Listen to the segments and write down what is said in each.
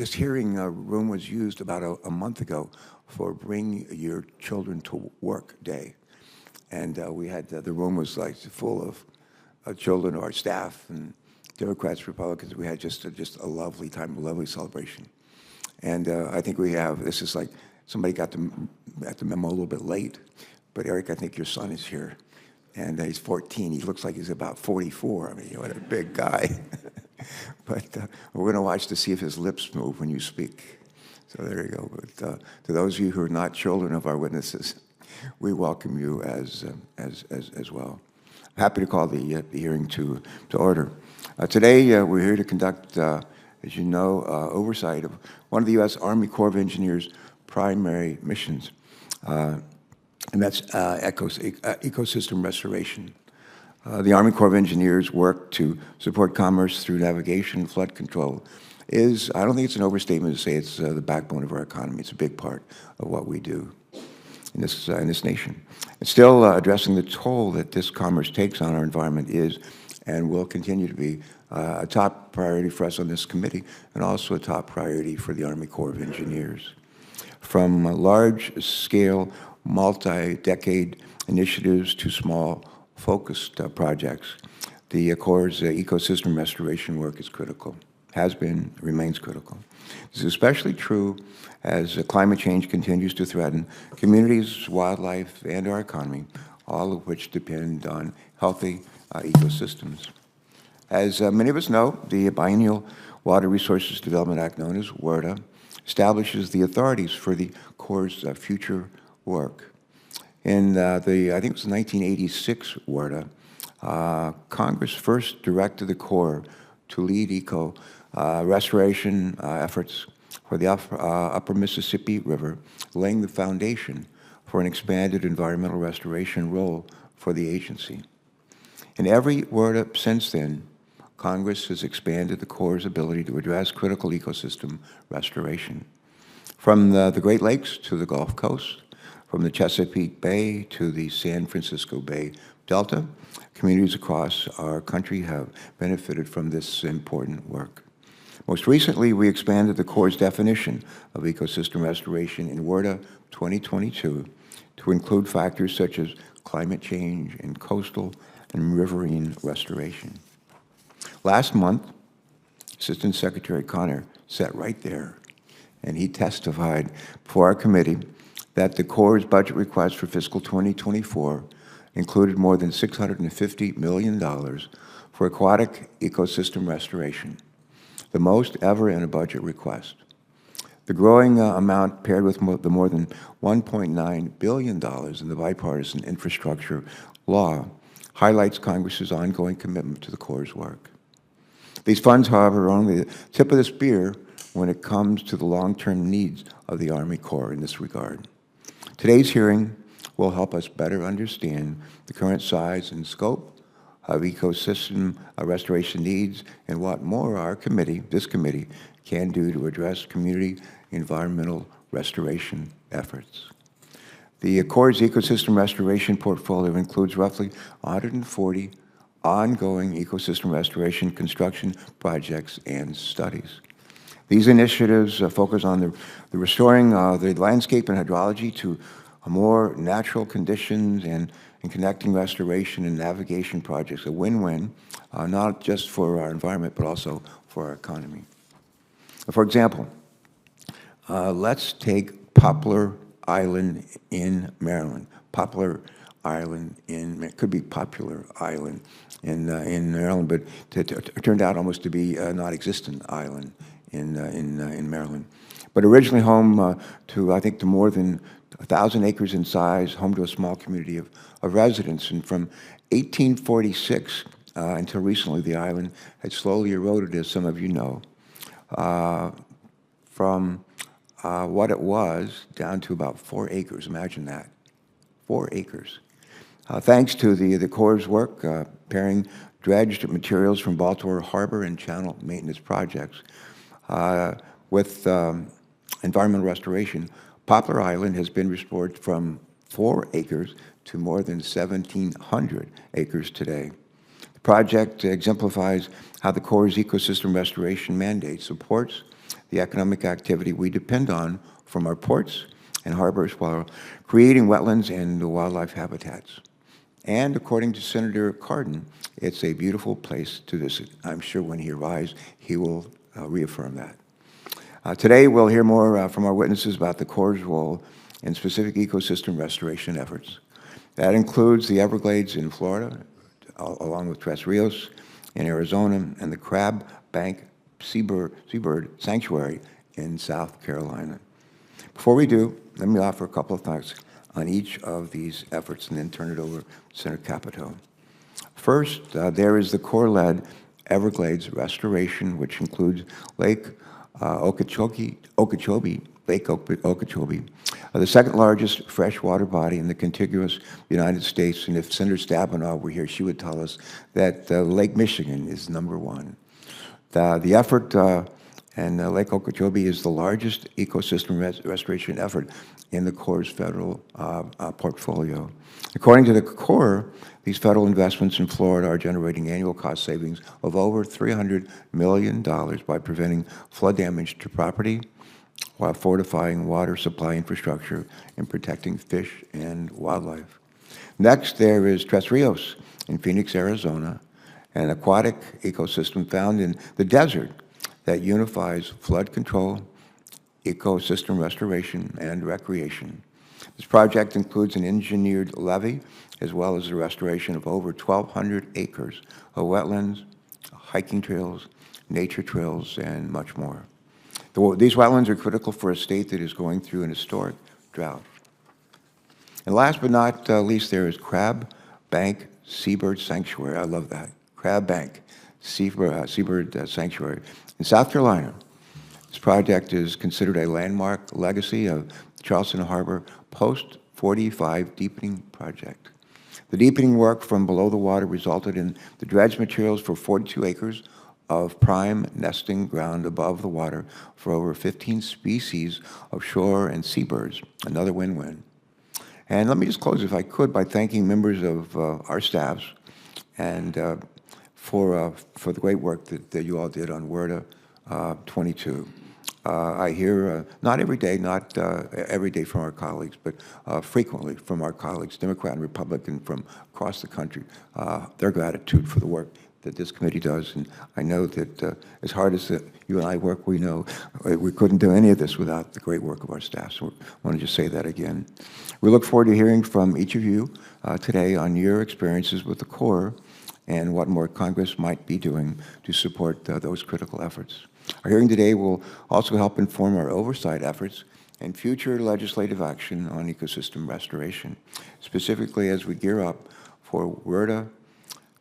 This hearing room was used about a month ago for Bring Your Children to Work Day. And we had, the room was like full of children, our staff, and Democrats, Republicans. We had just a lovely time, a lovely celebration. And I think we have, this is like, somebody got the memo a little bit late, but Eric, I think your son is here. And he's 14. He looks like he's about 44. I mean, what a big guy. But we're going to watch to see if his lips move when you speak. So there you go. But to those of you who are not children of our witnesses, we welcome you as well. Happy to call the hearing to order. Today, we're here to conduct, as you know, oversight of one of the U.S. Army Corps of Engineers' primary missions, and that's ecosystem restoration. The Army Corps of Engineers' work to support commerce through navigation and flood control is, I don't think it's an overstatement to say it's the backbone of our economy. It's a big part of what we do in this nation. And still addressing the toll that this commerce takes on our environment is and will continue to be a top priority for us on this committee, and also a top priority for the Army Corps of Engineers. From large-scale, multi-decade initiatives to small, focused projects, the Corps' ecosystem restoration work is critical, has been, remains critical. This is especially true as climate change continues to threaten communities, wildlife, and our economy, all of which depend on healthy ecosystems. As many of us know, the Biennial Water Resources Development Act, known as WRDA, establishes the authorities for the Corps' future work. In I think it was 1986 WRDA, Congress first directed the Corps to lead eco restoration efforts for the upper Mississippi River, laying the foundation for an expanded environmental restoration role for the agency. In every WRDA since then, Congress has expanded the Corps' ability to address critical ecosystem restoration. From the Great Lakes to the Gulf Coast, from the Chesapeake Bay to the San Francisco Bay Delta, communities across our country have benefited from this important work. Most recently, we expanded the Corps' definition of ecosystem restoration in WRDA 2022 to include factors such as climate change and coastal and riverine restoration. Last month, Assistant Secretary Connor sat right there, and he testified before our committee that the Corps' budget request for fiscal 2024 included more than $650 million for aquatic ecosystem restoration, the most ever in a budget request. The growing amount, paired with the more than $1.9 billion in the bipartisan infrastructure law, highlights Congress's ongoing commitment to the Corps' work. These funds, however, are only the tip of the spear when it comes to the long-term needs of the Army Corps in this regard. Today's hearing will help us better understand the current size and scope of ecosystem restoration needs and what more our committee, this committee, can do to address community environmental restoration efforts. The Corps' ecosystem restoration portfolio includes roughly 140 ongoing ecosystem restoration construction projects and studies. These initiatives focus on the restoring the landscape and hydrology to more natural conditions and connecting restoration and navigation projects, a win-win, not just for our environment, but also for our economy. For example, let's take Poplar Island in Maryland. Poplar Island it could be Popular Island in Maryland, but it turned out almost to be a non-existent island in Maryland. But originally home to, I think, to more than 1,000 acres in size, home to a small community of residents. And from 1846 until recently, the island had slowly eroded, as some of you know, from what it was down to about 4 acres. Imagine that, 4 acres. Thanks to the Corps' work, pairing dredged materials from Baltimore Harbor and channel maintenance projects with environmental restoration, Poplar Island has been restored from 4 acres to more than 1,700 acres today. The The project exemplifies how the Corps' ecosystem restoration mandate supports the economic activity we depend on from our ports and harbors while creating wetlands and wildlife habitats. And according to Senator Cardin, it's a beautiful place to visit. I'm sure when he arrives, he will reaffirm that. Today, we'll hear more from our witnesses about the Corps' role in specific ecosystem restoration efforts. That includes the Everglades in Florida, along with Tres Rios in Arizona, and the Crab Bank Seabird Sanctuary in South Carolina. Before we do, let me offer a couple of thoughts on each of these efforts and then turn it over to Senator Capito. First, there is the Corps-led Everglades restoration, which includes Lake Okeechobee, the second largest freshwater body in the contiguous United States. And if Senator Stabenow were here, she would tell us that Lake Michigan is #1. The effort and Lake Okeechobee is the largest ecosystem restoration effort in the Corps' federal portfolio. According to the Corps, these federal investments in Florida are generating annual cost savings of over $300 million by preventing flood damage to property while fortifying water supply infrastructure and protecting fish and wildlife. Next, there is Tres Rios in Phoenix, Arizona, an aquatic ecosystem found in the desert that unifies flood control, ecosystem restoration, and recreation. This project includes an engineered levee as well as the restoration of over 1,200 acres of wetlands, hiking trails, nature trails, and much more. These wetlands are critical for a state that is going through an historic drought. And last but not least, there is Crab Bank Seabird Sanctuary. I love that. Crab Bank Seabird Sanctuary in South Carolina. This project is considered a landmark legacy of the Charleston Harbor post-45 deepening project. The deepening work from below the water resulted in the dredge materials for 42 acres of prime nesting ground above the water for over 15 species of shore and seabirds, another win-win. And let me just close, if I could, by thanking members of our staffs and for the great work that you all did on WRDA 22. I hear not every day from our colleagues, but frequently from our colleagues, Democrat and Republican from across the country, their gratitude for the work that this committee does. And I know that as hard as you and I work, we know we couldn't do any of this without the great work of our staff. So I want to just say that again. We look forward to hearing from each of you today on your experiences with the Corps and what more Congress might be doing to support those critical efforts. Our hearing today will also help inform our oversight efforts and future legislative action on ecosystem restoration, specifically as we gear up for WRDA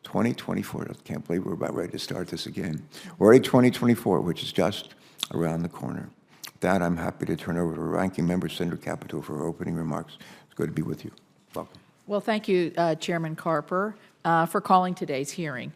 2024. I can't believe we're about ready to start this again. WRDA 2024, which is just around the corner. With that, I'm happy to turn over to Ranking Member Senator Capito for her opening remarks. It's good to be with you. Welcome. Well, thank you, Chairman Carper, for calling today's hearing.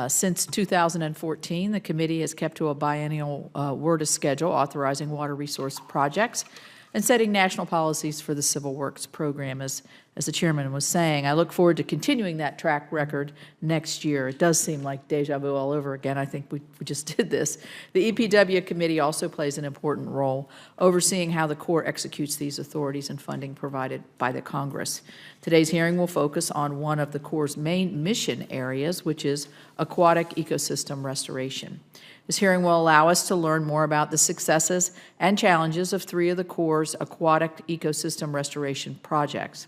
Since 2014, the committee has kept to a biennial WRDA schedule authorizing water resource projects and setting national policies for the Civil Works program. As the chairman was saying, I look forward to continuing that track record next year. It does seem like deja vu all over again. I think we just did this. The EPW committee also plays an important role overseeing how the Corps executes these authorities and funding provided by the Congress. Today's hearing will focus on one of the Corps' main mission areas, which is aquatic ecosystem restoration. This hearing will allow us to learn more about the successes and challenges of 3 of the Corps' aquatic ecosystem restoration projects.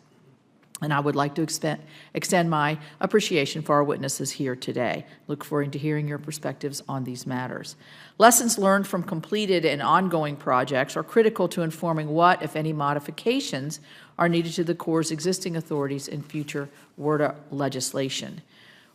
And I would like to extend my appreciation for our witnesses here today. Look forward to hearing your perspectives on these matters. Lessons learned from completed and ongoing projects are critical to informing what, if any, modifications are needed to the Corps' existing authorities in future WRDA legislation.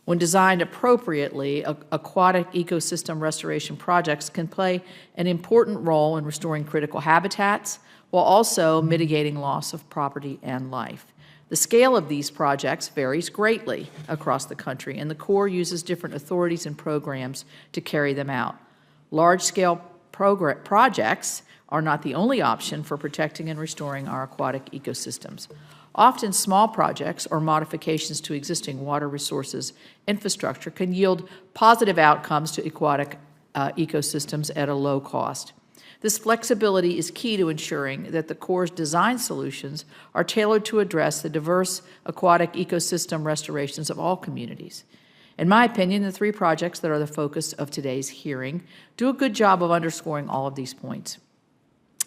When designed appropriately, aquatic ecosystem restoration projects can play an important role in restoring critical habitats while also mitigating loss of property and life. The scale of these projects varies greatly across the country, and the Corps uses different authorities and programs to carry them out. Large-scale projects are not the only option for protecting and restoring our aquatic ecosystems. Often small projects or modifications to existing water resources infrastructure can yield positive outcomes to aquatic ecosystems at a low cost. This flexibility is key to ensuring that the Corps' design solutions are tailored to address the diverse aquatic ecosystem restorations of all communities. In my opinion, the three projects that are the focus of today's hearing do a good job of underscoring all of these points.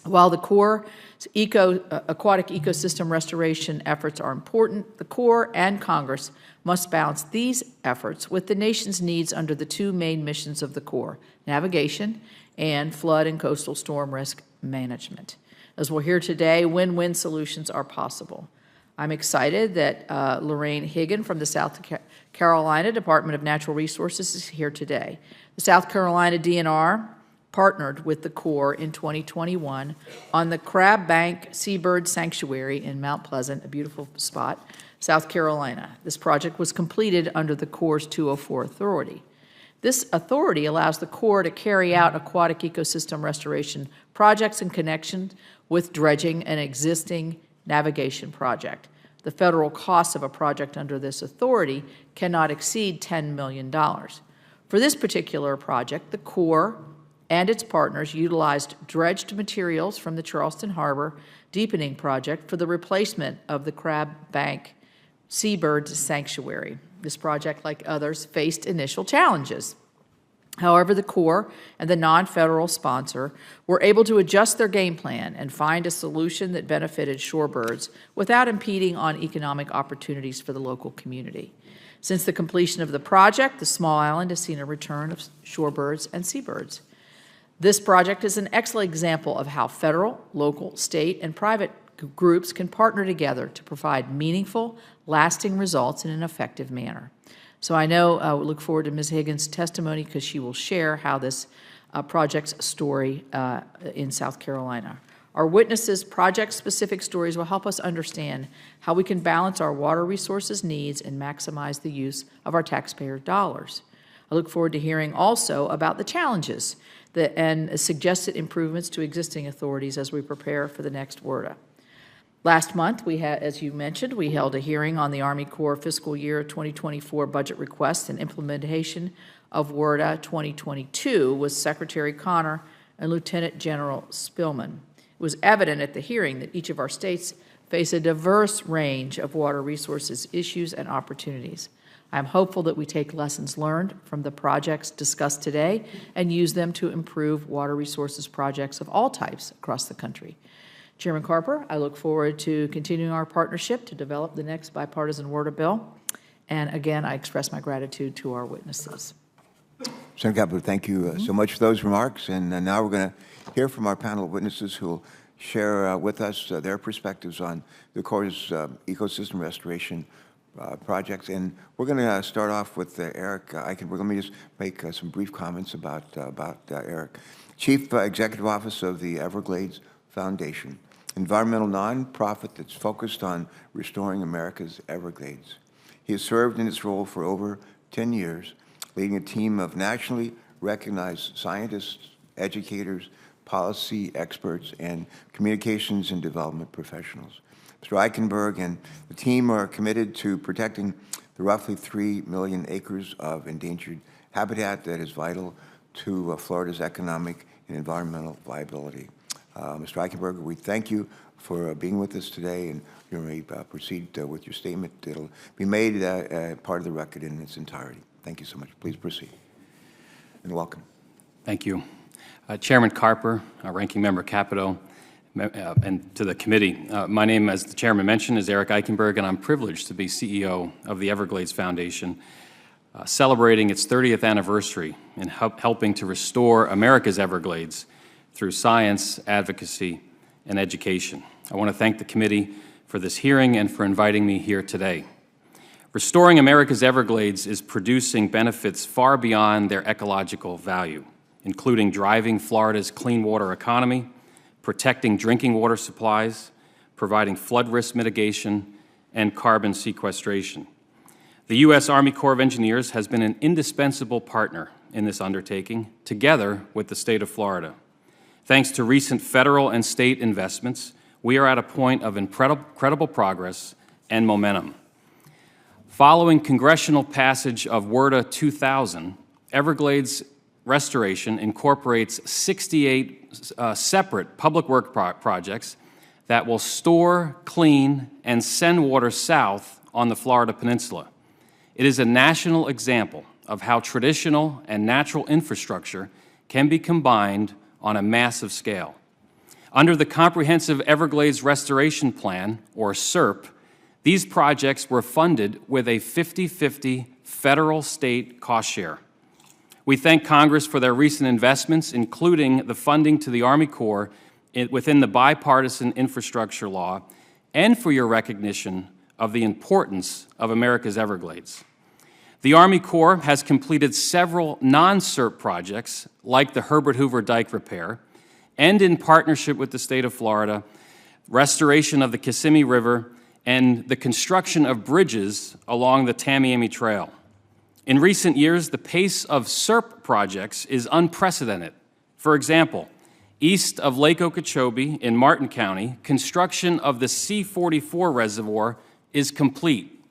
While the Corps' aquatic ecosystem restoration efforts are important, the Corps and Congress must balance these efforts with the nation's needs under the two main missions of the Corps: navigation and flood and coastal storm risk management. As we'll hear today, win-win solutions are possible. I'm excited that Lorraine Higgin from the South Carolina Department of Natural Resources is here today. The South Carolina DNR partnered with the Corps in 2021 on the Crab Bank Seabird Sanctuary in Mount Pleasant, a beautiful spot, South Carolina. This project was completed under the Corps' 204 authority. This authority allows the Corps to carry out aquatic ecosystem restoration projects in connection with dredging an existing navigation project. The federal cost of a project under this authority cannot exceed $10 million. For this particular project, the Corps and its partners utilized dredged materials from the Charleston Harbor Deepening Project for the replacement of the Crab Bank Seabird Sanctuary. This project, like others, faced initial challenges. However, the Corps and the non-federal sponsor were able to adjust their game plan and find a solution that benefited shorebirds without impeding on economic opportunities for the local community. Since the completion of the project, the small island has seen a return of shorebirds and seabirds. This project is an excellent example of how federal, local, state, and private groups can partner together to provide meaningful, lasting results in an effective manner. So I know we look forward to Ms. Higgins' testimony because she will share how this project's story in South Carolina. Our witnesses' project-specific stories will help us understand how we can balance our water resources needs and maximize the use of our taxpayer dollars. I look forward to hearing also about the challenges and suggested improvements to existing authorities as we prepare for the next WRDA. Last month, as you mentioned, we held a hearing on the Army Corps fiscal year 2024 budget request and implementation of WRDA 2022 with Secretary Connor and Lieutenant General Spillman. It was evident at the hearing that each of our states face a diverse range of water resources issues and opportunities. I'm hopeful that we take lessons learned from the projects discussed today and use them to improve water resources projects of all types across the country. Chairman Carper, I look forward to continuing our partnership to develop the next bipartisan WRDA bill. And again, I express my gratitude to our witnesses. Senator Carper, thank you so much for those remarks. And now we're going to hear from our panel of witnesses who will share with us their perspectives on the Corps' ecosystem restoration projects. And we're going to start off with Eric Eichenberg. Let me just make some brief comments about Eric. Chief Executive Officer of the Everglades Foundation, environmental nonprofit that's focused on restoring America's Everglades. He has served in this role for over 10 years, leading a team of nationally recognized scientists, educators, policy experts, and communications and development professionals. Mr. Eichenberg and the team are committed to protecting the roughly 3 million acres of endangered habitat that is vital to Florida's economic and environmental viability. Mr. Eichenberg, we thank you for being with us today, and you may proceed with your statement. It'll be made part of the record in its entirety. Thank you so much. Please proceed. And welcome. Thank you. Chairman Carper, Ranking Member Capito, and to the committee. My name, as the chairman mentioned, is Eric Eichenberg, and I'm privileged to be CEO of the Everglades Foundation, celebrating its 30th anniversary in helping to restore America's Everglades through science, advocacy, and education. I want to thank the committee for this hearing and for inviting me here today. Restoring America's Everglades is producing benefits far beyond their ecological value, including driving Florida's clean water economy, protecting drinking water supplies, providing flood risk mitigation, and carbon sequestration. The U.S. Army Corps of Engineers has been an indispensable partner in this undertaking, together with the state of Florida. Thanks to recent federal and state investments, We are at a point of incredible progress and momentum. Following congressional passage of WRDA 2000, Everglades Restoration incorporates 68 separate public work projects that will store, clean, and send water south on the Florida Peninsula. It is a national example of how traditional and natural infrastructure can be combined on a massive scale. Under the Comprehensive Everglades Restoration Plan, or CERP, these projects were funded with a 50-50 federal-state cost share. We thank Congress for their recent investments, including the funding to the Army Corps within the bipartisan infrastructure law, and for your recognition of the importance of America's Everglades. The Army Corps has completed several non-CERP projects, like the Herbert Hoover Dike repair, and in partnership with the state of Florida, restoration of the Kissimmee River and the construction of bridges along the Tamiami Trail. In recent years, the pace of CERP projects is unprecedented. For example, east of Lake Okeechobee in Martin County, construction of the C-44 reservoir is complete.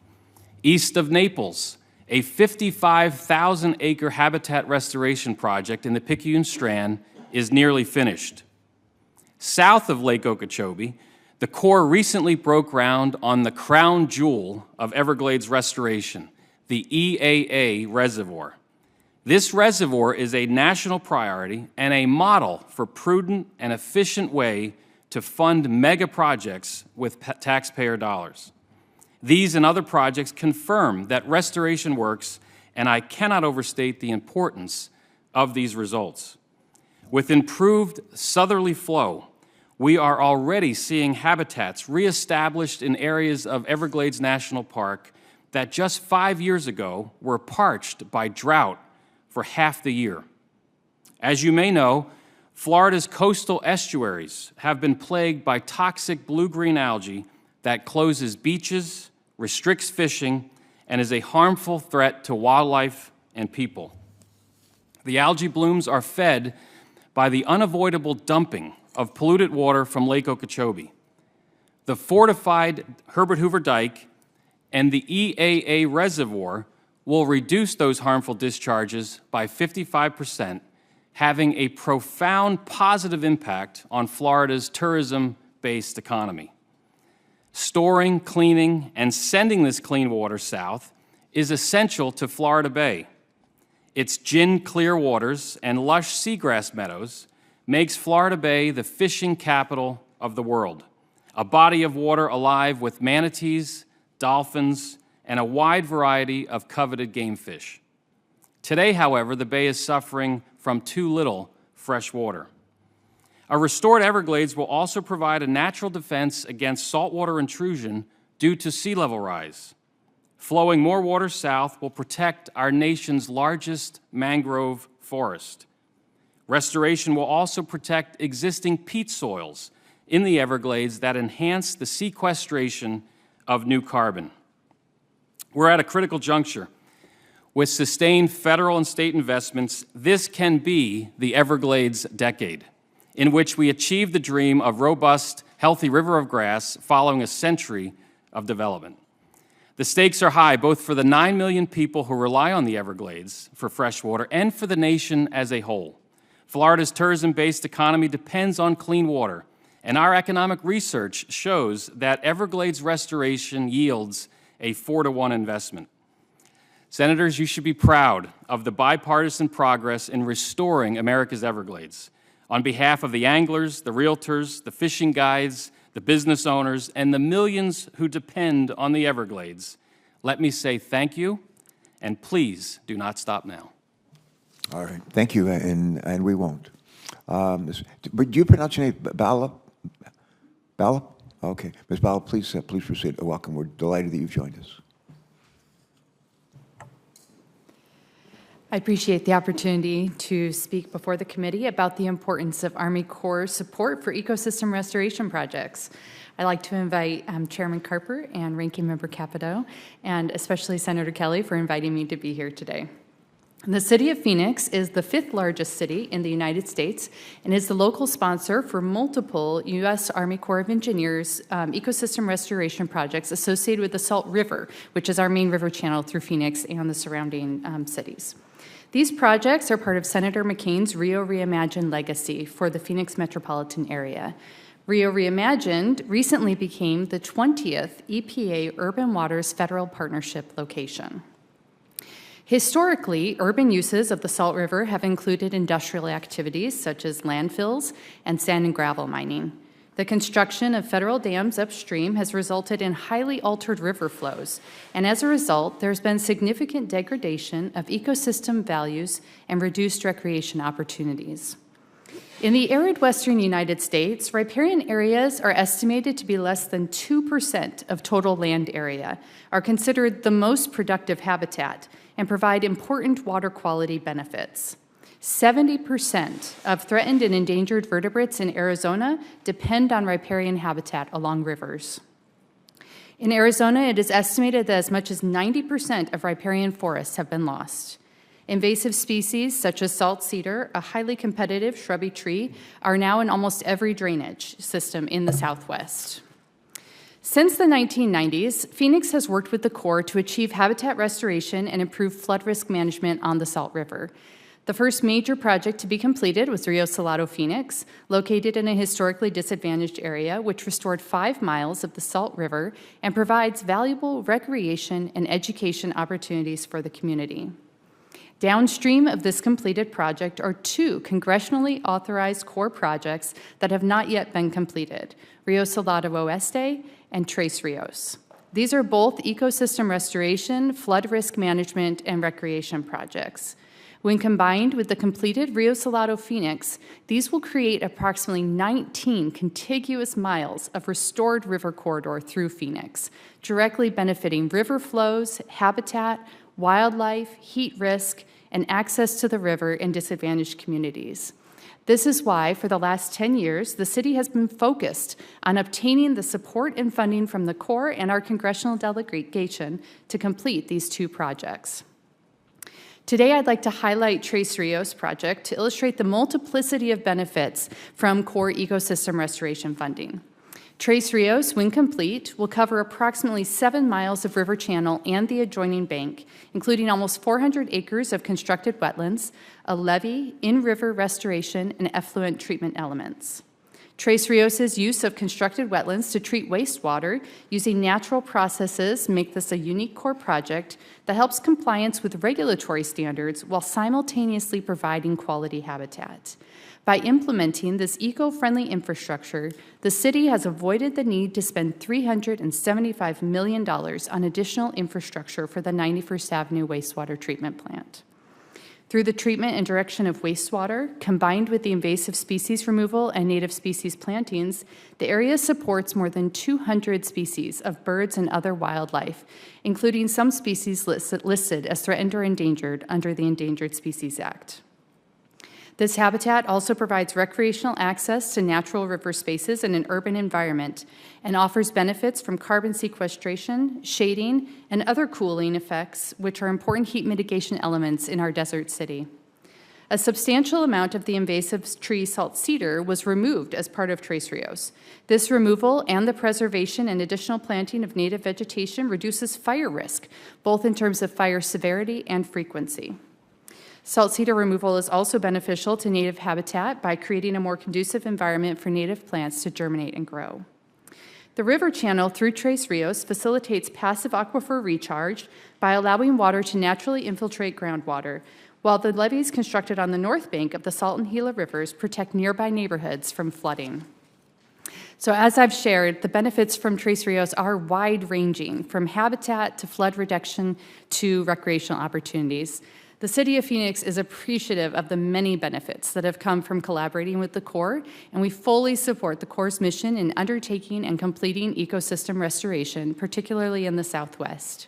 East of Naples, a 55,000-acre habitat restoration project in the Picayune Strand is nearly finished. South of Lake Okeechobee, the Corps recently broke ground on the crown jewel of Everglades restoration, the EAA Reservoir. This reservoir is a national priority and a model for prudent and efficient way to fund mega projects with taxpayer dollars. These and other projects confirm that restoration works, and I cannot overstate the importance of these results. With improved southerly flow, we are already seeing habitats reestablished in areas of Everglades National Park that just 5 years ago were parched by drought for half the year. As you may know, Florida's coastal estuaries have been plagued by toxic blue-green algae that closes beaches, restricts fishing, and is a harmful threat to wildlife and people. The algae blooms are fed by the unavoidable dumping of polluted water from Lake Okeechobee. The fortified Herbert Hoover Dike and the EAA Reservoir will reduce those harmful discharges by 55%, having a profound positive impact on Florida's tourism-based economy. Storing, cleaning, and sending this clean water south is essential to Florida Bay. Its gin-clear waters and lush seagrass meadows makes Florida Bay the fishing capital of the world, a body of water alive with manatees, dolphins, and a wide variety of coveted game fish. Today, however, the bay is suffering from too little fresh water. A restored Everglades will also provide a natural defense against saltwater intrusion due to sea level rise. Flowing more water south will protect our nation's largest mangrove forest. Restoration will also protect existing peat soils in the Everglades that enhance the sequestration of new carbon. We're at a critical juncture. With sustained federal and state investments, this can be the Everglades decade, in which we achieve the dream of robust, healthy river of grass following a century of development. The stakes are high, both for the 9 million people who rely on the Everglades for fresh water and for the nation as a whole. Florida's tourism-based economy depends on clean water, and our economic research shows that Everglades restoration yields a 4-to-1 investment. Senators, you should be proud of the bipartisan progress in restoring America's Everglades. On behalf of the anglers, the realtors, the fishing guides, the business owners, and the millions who depend on the Everglades, let me say thank you, and please do not stop now. All right, thank you, and we won't. But do you pronounce your name Bala? Bala? Okay, Ms. Bala, please proceed. Welcome. We're delighted that you've joined us. I appreciate the opportunity to speak before the committee about the importance of Army Corps support for ecosystem restoration projects. I'd like to invite Chairman Carper and Ranking Member Capito, and especially Senator Kelly for inviting me to be here today. The City of Phoenix is the 5th largest city in the United States and is the local sponsor for multiple U.S. Army Corps of Engineers ecosystem restoration projects associated with the Salt River, which is our main river channel through Phoenix and the surrounding cities. These projects are part of Senator McCain's Rio Reimagined legacy for the Phoenix metropolitan area. Rio Reimagined recently became the 20th EPA Urban Waters Federal Partnership location. Historically, urban uses of the Salt River have included industrial activities such as landfills and sand and gravel mining. The construction of federal dams upstream has resulted in highly altered river flows, and as a result, there's been significant degradation of ecosystem values and reduced recreation opportunities. In the arid western United States, riparian areas are estimated to be less than 2% of total land area, are considered the most productive habitat, and provide important water quality benefits. 70% of threatened and endangered vertebrates in Arizona depend on riparian habitat along rivers. In Arizona, it is estimated that as much as 90% of riparian forests have been lost. Invasive species such as salt cedar, a highly competitive shrubby tree, are now in almost every drainage system in the Southwest. Since the 1990s, Phoenix has worked with the Corps to achieve habitat restoration and improve flood risk management on the Salt River. The first major project to be completed was Rio Salado Phoenix, located in a historically disadvantaged area, which restored 5 miles of the Salt River and provides valuable recreation and education opportunities for the community. Downstream of this completed project are 2 congressionally authorized Corps projects that have not yet been completed, Rio Salado Oeste and Tres Rios. These are both ecosystem restoration, flood risk management, and recreation projects. When combined with the completed Rio Salado Phoenix, these will create approximately 19 contiguous miles of restored river corridor through Phoenix, directly benefiting river flows, habitat, wildlife, heat risk, and access to the river in disadvantaged communities. This is why, for the last 10 years, the city has been focused on obtaining the support and funding from the Corps and our congressional delegation to complete these 2 projects. Today, I'd like to highlight Tres Rios project to illustrate the multiplicity of benefits from Corps ecosystem restoration funding. Tres Rios, when complete, will cover approximately 7 miles of river channel and the adjoining bank, including almost 400 acres of constructed wetlands, a levee, in-river restoration, and effluent treatment elements. Tres Rios' use of constructed wetlands to treat wastewater using natural processes make this a unique Corps project that helps compliance with regulatory standards while simultaneously providing quality habitat. By implementing this eco-friendly infrastructure, the city has avoided the need to spend $375 million on additional infrastructure for the 91st Avenue wastewater treatment plant. Through the treatment and direction of wastewater, combined with the invasive species removal and native species plantings, the area supports more than 200 species of birds and other wildlife, including some species listed as threatened or endangered under the Endangered Species Act. This habitat also provides recreational access to natural river spaces in an urban environment and offers benefits from carbon sequestration, shading, and other cooling effects, which are important heat mitigation elements in our desert city. A substantial amount of the invasive tree salt cedar was removed as part of Tres Rios. This removal and the preservation and additional planting of native vegetation reduces fire risk, both in terms of fire severity and frequency. Salt cedar removal is also beneficial to native habitat by creating a more conducive environment for native plants to germinate and grow. The river channel through Tres Rios facilitates passive aquifer recharge by allowing water to naturally infiltrate groundwater, while the levees constructed on the north bank of the Salt and Gila rivers protect nearby neighborhoods from flooding. So as I've shared, the benefits from Tres Rios are wide-ranging, from habitat to flood reduction to recreational opportunities. The City of Phoenix is appreciative of the many benefits that have come from collaborating with the Corps, and we fully support the Corps' mission in undertaking and completing ecosystem restoration, particularly in the Southwest.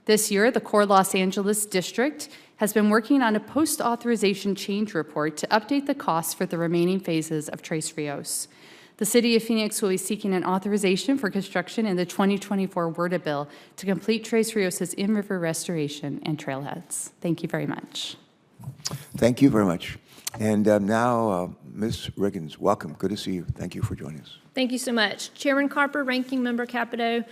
This year, the Corps Los Angeles District has been working on a post-authorization change report to update the costs for the remaining phases of Tres Rios. The City of Phoenix will be seeking an authorization for construction in the 2024 WRDA bill to complete Tres Rios' in-river restoration and trailheads. Thank you very much. Thank you very much. And now, Ms. Riggins, welcome. Good to see you. Thank you for joining us. Thank you so much. Chairman Carper, Ranking Member Capito,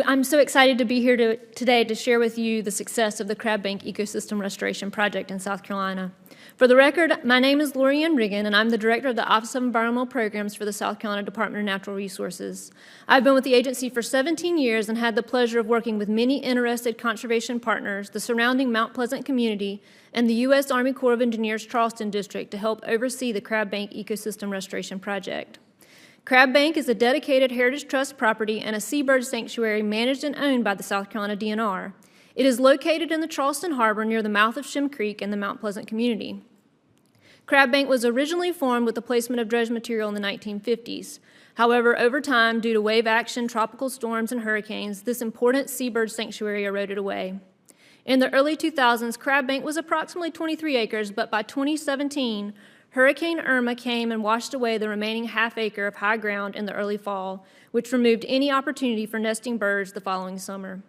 I'm so excited to be here today to share with you the success of the Crab Bank Ecosystem Restoration Project in South Carolina. For the record, my name is Lorianne Riggin, and I'm the Director of the Office of Environmental Programs for the South Carolina Department of Natural Resources. I've been with the agency for 17 years and had the pleasure of working with many interested conservation partners, the surrounding Mount Pleasant community, and the U.S. Army Corps of Engineers Charleston District to help oversee the Crab Bank Ecosystem Restoration Project. Crab Bank is a dedicated Heritage Trust property and a seabird sanctuary managed and owned by the South Carolina DNR. It is located in the Charleston Harbor near the mouth of Shem Creek in the Mount Pleasant community. Crab Bank was originally formed with the placement of dredge material in the 1950s. However, over time, due to wave action, tropical storms, and hurricanes, this important seabird sanctuary eroded away. In the early 2000s, Crab Bank was approximately 23 acres, but by 2017, Hurricane Irma came and washed away the remaining half-acre of high ground in the early fall, which removed any opportunity for nesting birds the following summer.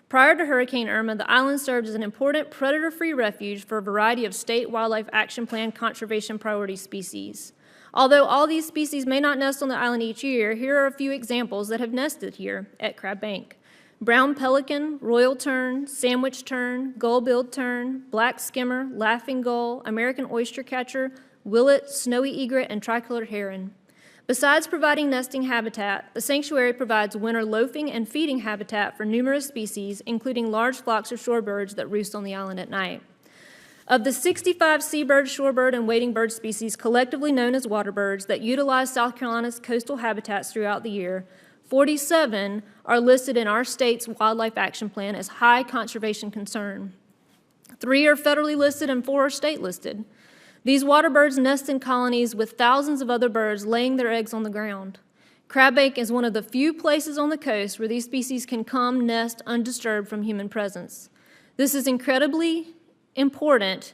Prior to Hurricane Irma, the island served as an important predator-free refuge for a variety of state wildlife action plan conservation priority species. Although all these species may not nest on the island each year, here are a few examples that have nested here at Crab Bank. Brown pelican, royal tern, sandwich tern, gull-billed tern, black skimmer, laughing gull, American oyster catcher, willet, snowy egret, and tricolored heron. Besides providing nesting habitat, the sanctuary provides winter loafing and feeding habitat for numerous species, including large flocks of shorebirds that roost on the island at night. Of the 65 seabird, shorebird, and wading bird species collectively known as waterbirds that utilize South Carolina's coastal habitats throughout the year, 47 are listed in our state's Wildlife Action Plan as high conservation concern. 3 are federally listed and 4 are state listed. These waterbirds nest in colonies with thousands of other birds laying their eggs on the ground. Crab Bank is one of the few places on the coast where these species can come nest undisturbed from human presence. This is incredibly important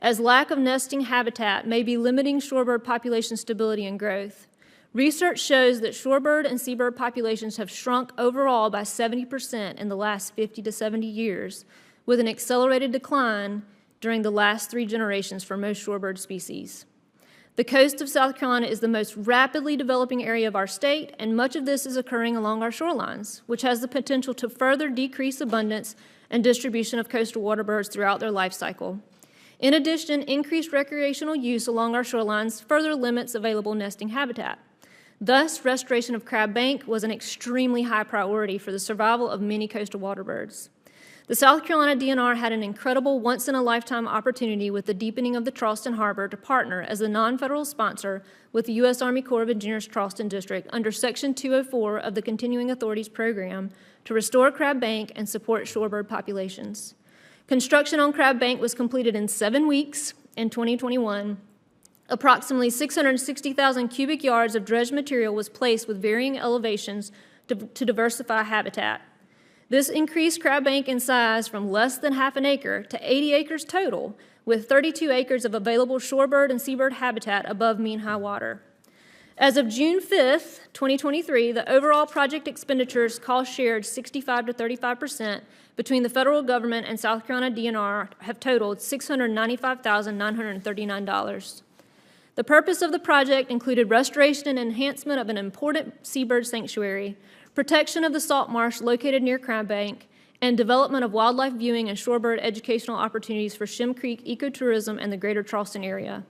as lack of nesting habitat may be limiting shorebird population stability and growth. Research shows that shorebird and seabird populations have shrunk overall by 70% in the last 50 to 70 years, with an accelerated decline during the last 3 generations for most shorebird species. The coast of South Carolina is the most rapidly developing area of our state, and much of this is occurring along our shorelines, which has the potential to further decrease abundance and distribution of coastal waterbirds throughout their life cycle. In addition, increased recreational use along our shorelines further limits available nesting habitat. Thus, restoration of Crab Bank was an extremely high priority for the survival of many coastal waterbirds. The South Carolina DNR had an incredible once-in-a-lifetime opportunity with the deepening of the Charleston Harbor to partner as a non-federal sponsor with the U.S. Army Corps of Engineers Charleston District under Section 204 of the Continuing Authorities Program to restore Crab Bank and support shorebird populations. Construction on Crab Bank was completed in 7 weeks in 2021. Approximately 660,000 cubic yards of dredged material was placed with varying elevations to diversify habitat. This increased Crab Bank in size from less than half an acre to 80 acres total, with 32 acres of available shorebird and seabird habitat above mean high water. As of June 5th, 2023, the overall project expenditures cost-shared 65 to 35% between the federal government and South Carolina DNR have totaled $695,939. The purpose of the project included restoration and enhancement of an important seabird sanctuary, protection of the salt marsh located near Crab Bank, and development of wildlife viewing and shorebird educational opportunities for Shem Creek ecotourism and the greater Charleston area.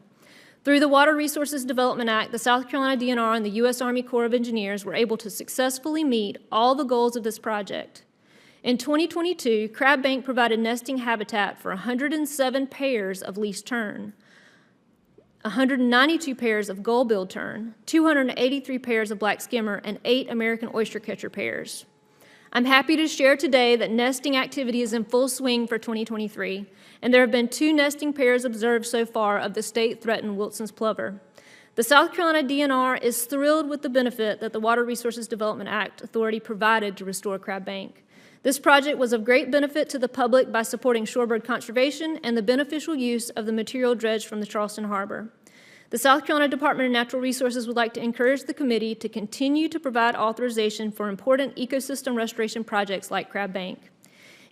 Through the Water Resources Development Act, the South Carolina DNR and the U.S. Army Corps of Engineers were able to successfully meet all the goals of this project. In 2022, Crab Bank provided nesting habitat for 107 pairs of least tern, 192 pairs of gull-billed tern, 283 pairs of black skimmer, and 8 American oyster catcher pairs. I'm happy to share today that nesting activity is in full swing for 2023, and there have been 2 nesting pairs observed so far of the state-threatened Wilson's plover. The South Carolina DNR is thrilled with the benefit that the Water Resources Development Act authority provided to restore Crab Bank. This project was of great benefit to the public by supporting shorebird conservation and the beneficial use of the material dredged from the Charleston Harbor. The South Carolina Department of Natural Resources would like to encourage the committee to continue to provide authorization for important ecosystem restoration projects like Crab Bank.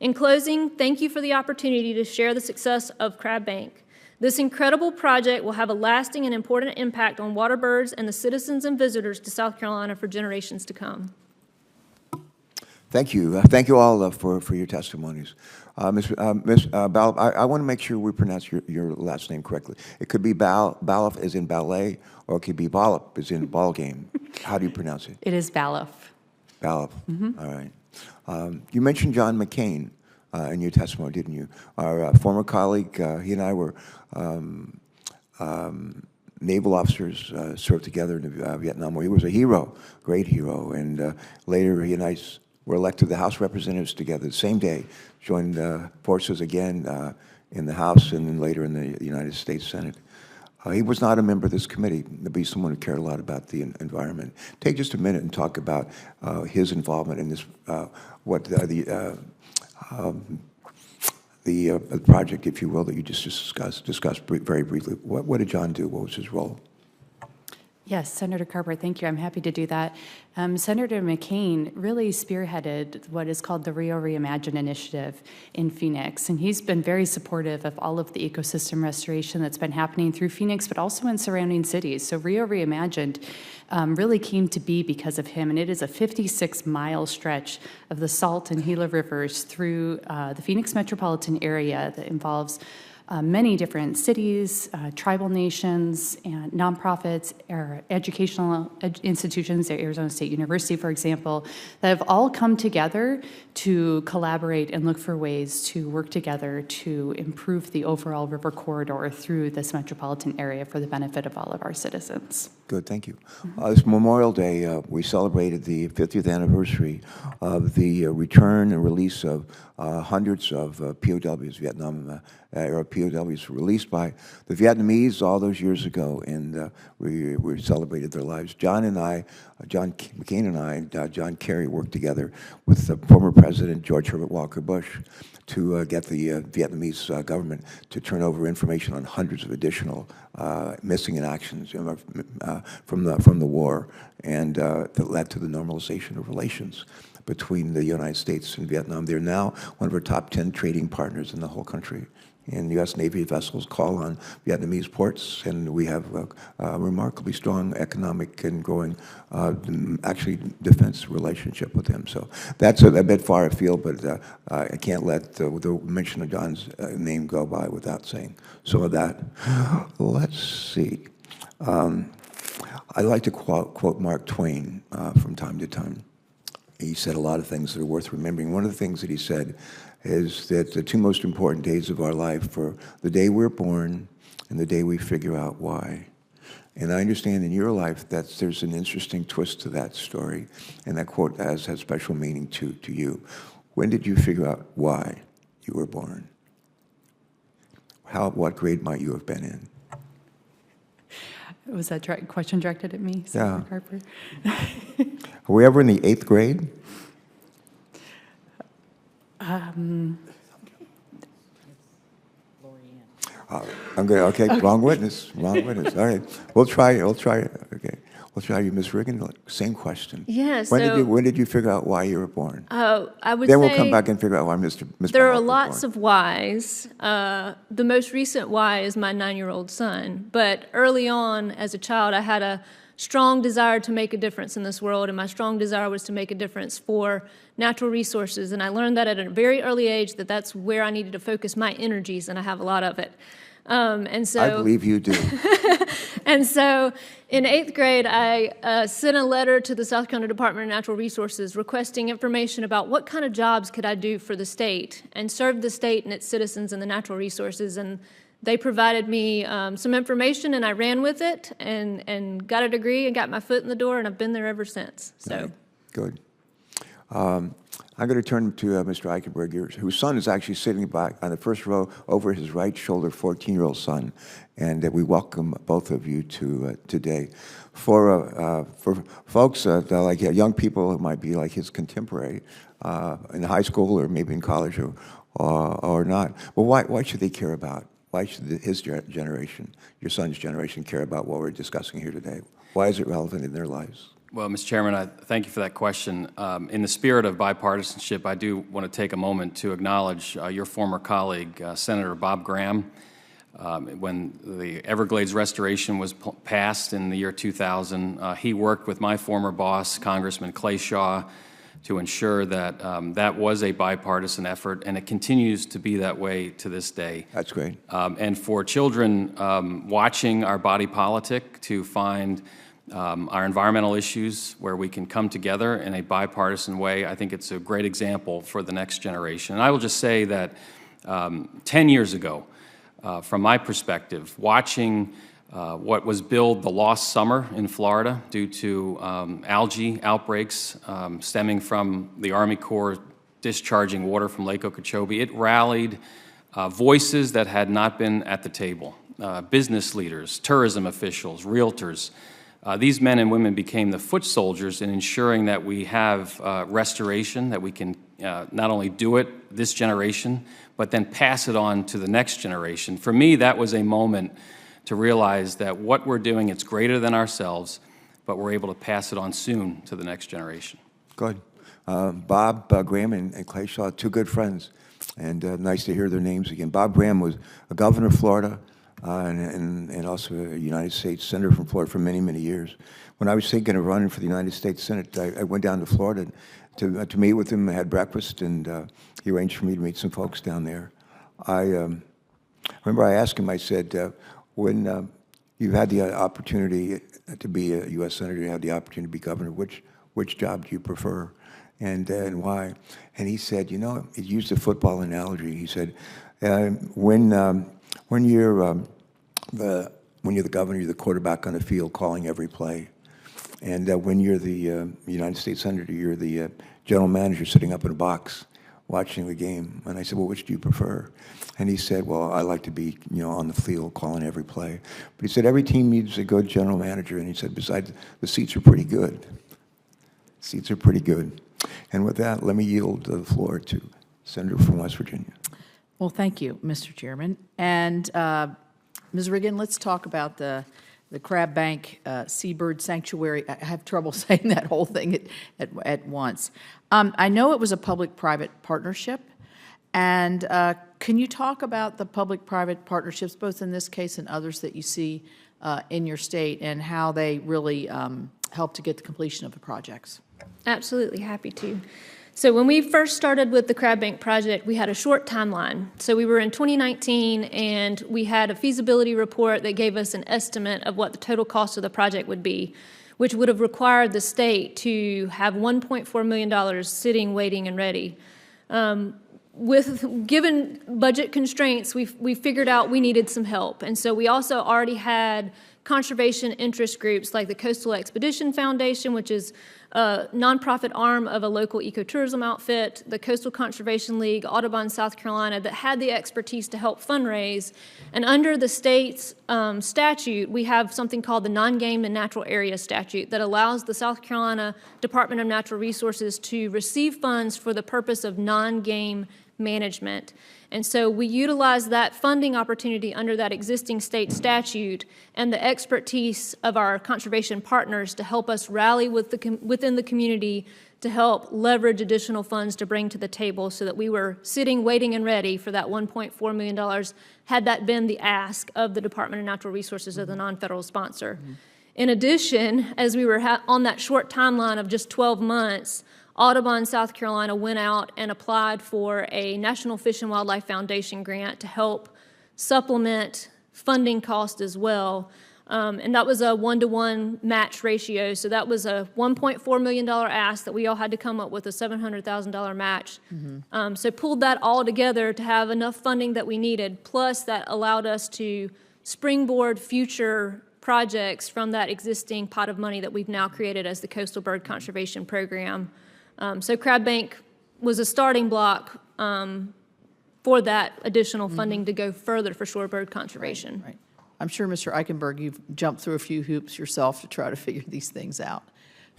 In closing, thank you for the opportunity to share the success of Crab Bank. This incredible project will have a lasting and important impact on waterbirds and the citizens and visitors to South Carolina for generations to come. Thank you. Thank you all for your testimonies. Ms. Bal, I want to make sure we pronounce your last name correctly. It could be Baloff as in ballet, or it could be Ballop as in ball game. How do you pronounce it? It is Baloff. Baloff. All right. You mentioned John McCain in your testimony, didn't you? Our former colleague, he and I were naval officers, served together in the Vietnam War. He was a hero, great hero, and later he and I were elected to the House of Representatives together the same day, joined forces again in the House and then later in the United States Senate. He was not a member of this committee, but he's someone who cared a lot about the environment. Take just a minute and talk about his involvement in this, the project, if you will, that you just discussed very briefly. What did John do? What was his role? Yes, Senator Carper, thank you. I'm happy to do that. Senator McCain really spearheaded what is called the Rio Reimagine initiative in Phoenix, and he's been very supportive of all of the ecosystem restoration that's been happening through Phoenix, but also in surrounding cities. So Rio Reimagined really came to be because of him, and it is a 56-mile stretch of the Salt and Gila rivers through the Phoenix metropolitan area that involves many different cities, tribal nations, and nonprofits, or educational institutions, Arizona State University, for example, that have all come together to collaborate and look for ways to work together to improve the overall river corridor through this metropolitan area for the benefit of all of our citizens. Good, thank you. This Memorial Day, we celebrated the 50th anniversary of the return and release of hundreds of POWs, Vietnam-era POWs released by the Vietnamese all those years ago, and we celebrated their lives. John McCain and I, John Kerry worked together with the former President George Herbert Walker Bush to get the Vietnamese government to turn over information on hundreds of additional missing in actions from the war, and that led to the normalization of relations between the United States and Vietnam. They're now one of our top 10 trading partners in the whole country. And U.S. Navy vessels call on Vietnamese ports, and we have a remarkably strong economic and growing, actually, defense relationship with them. So that's a bit far afield, but I can't let the mention of John's name go by without saying some of that. Let's see. I like to quote Mark Twain from time to time. He said a lot of things that are worth remembering. One of the things that he said is that the two most important days of our life are the day we're born and the day we figure out why. And I understand in your life that there's an interesting twist to that story, and that quote has special meaning to you. When did you figure out why you were born? What grade might you have been in? Was that question directed at me, Senator Carper? Were we ever in the 8th grade? Um, I'm good. Okay, wrong witness. Wrong witness. All right, we'll try. Okay, we'll try you, Ms. Riggin. Same question. Yeah. When did you figure out why you were born? I would then say we'll come back and figure out why Mr. There are Ballard was lots born. of whys. The most recent why is my 9-year-old son. But early on, as a child, I had a strong desire to make a difference in this world, and my strong desire was to make a difference for natural resources. And I learned that at a very early age, that that's where I needed to focus my energies, and I have a lot of it. And so I believe you do. And so in 8th grade, I sent a letter to the South Carolina Department of Natural Resources requesting information about what kind of jobs could I do for the state and serve the state and its citizens and the natural resources. And they provided me some information, and I ran with it and got a degree and got my foot in the door, and I've been there ever since. So Right. Good. I'm going to turn to Mr. Eichenberg, whose son is actually sitting back on the first row over his right shoulder, 14-year-old son, and we welcome both of you to today. For folks like young people who might be like his contemporary in high school or maybe in college or not, well, why should they care about? Why should his generation, your son's generation, care about what we're discussing here today? Why is it relevant in their lives? Well, Mr. Chairman, I thank you for that question. In the spirit of bipartisanship, I do want to take a moment to acknowledge your former colleague, Senator Bob Graham. When the Everglades restoration was passed in the year 2000, he worked with my former boss, Congressman Clay Shaw, to ensure that that was a bipartisan effort, and it continues to be that way to this day. That's great. And for children watching our body politic to find our environmental issues where we can come together in a bipartisan way, I think it's a great example for the next generation. And I will just say that 10 years ago, from my perspective, watching what was billed the lost summer in Florida due to algae outbreaks stemming from the Army Corps discharging water from Lake Okeechobee, it rallied voices that had not been at the table, business leaders, tourism officials, realtors. These men and women became the foot soldiers in ensuring that we have restoration, that we can not only do it this generation, but then pass it on to the next generation. For me, that was a moment to realize that what we're doing, it's greater than ourselves, but we're able to pass it on soon to the next generation. Good. Bob Graham and Clay Shaw, two good friends, and nice to hear their names again. Bob Graham was a governor of Florida, and also a United States Senator from Florida for many, many years. When I was thinking of running for the United States Senate, I went down to Florida to meet with him. I had breakfast, and he arranged for me to meet some folks down there. I remember I asked him, I said, when you had the opportunity to be a U.S. Senator, you had the opportunity to be governor, which job do you prefer, and why? And he said, you know, he used a football analogy. He said, when you're the governor, you're the quarterback on the field calling every play. And when you're the United States Senator, you're the general manager sitting up in a box watching the game. And I said, well, which do you prefer? And he said, well, I like to be, on the field calling every play. But he said, every team needs a good general manager. And he said, besides, the seats are pretty good. Seats are pretty good. And with that, let me yield the floor to Senator from West Virginia. Well, thank you, Mr. Chairman. And Ms. Riggin, let's talk about the Crab Bank Seabird Sanctuary. I have trouble saying that whole thing at once. I know it was a public-private partnership, and can you talk about the public-private partnerships, both in this case and others that you see in your state, and how they really help to get the completion of the projects? Absolutely, happy to. So when we first started with the Crab Bank project, we had a short timeline. So we were in 2019, and we had a feasibility report that gave us an estimate of what the total cost of the project would be, which would have required the state to have $1.4 million sitting, waiting, and ready. Given budget constraints, we figured out we needed some help. And so we also already had conservation interest groups like the Coastal Expedition Foundation, which is a nonprofit arm of a local ecotourism outfit, the Coastal Conservation League, Audubon, South Carolina, that had the expertise to help fundraise. And under the state's statute, we have something called the Non-Game and Natural Area Statute that allows the South Carolina Department of Natural Resources to receive funds for the purpose of non-game management. And so we utilize that funding opportunity under that existing state statute and the expertise of our conservation partners to help us rally within the community to help leverage additional funds to bring to the table, so that we were sitting, waiting, and ready for that $1.4 million had that been the ask of the Department of Natural Resources as the non-federal sponsor. In addition, as we were on that short timeline of just 12 months, Audubon, South Carolina went out and applied for a National Fish and Wildlife Foundation grant to help supplement funding costs as well. And that was a 1-to-1 match ratio. So that was a $1.4 million ask that we all had to come up with a $700,000 match. So pulled that all together to have enough funding that we needed, plus that allowed us to springboard future projects from that existing pot of money that we've now created as the Coastal Bird Conservation Program. So Crab Bank was a starting block for that additional funding to go further for shorebird conservation. Right. I'm sure, Mr. Eichenberg, you've jumped through a few hoops yourself to try to figure these things out,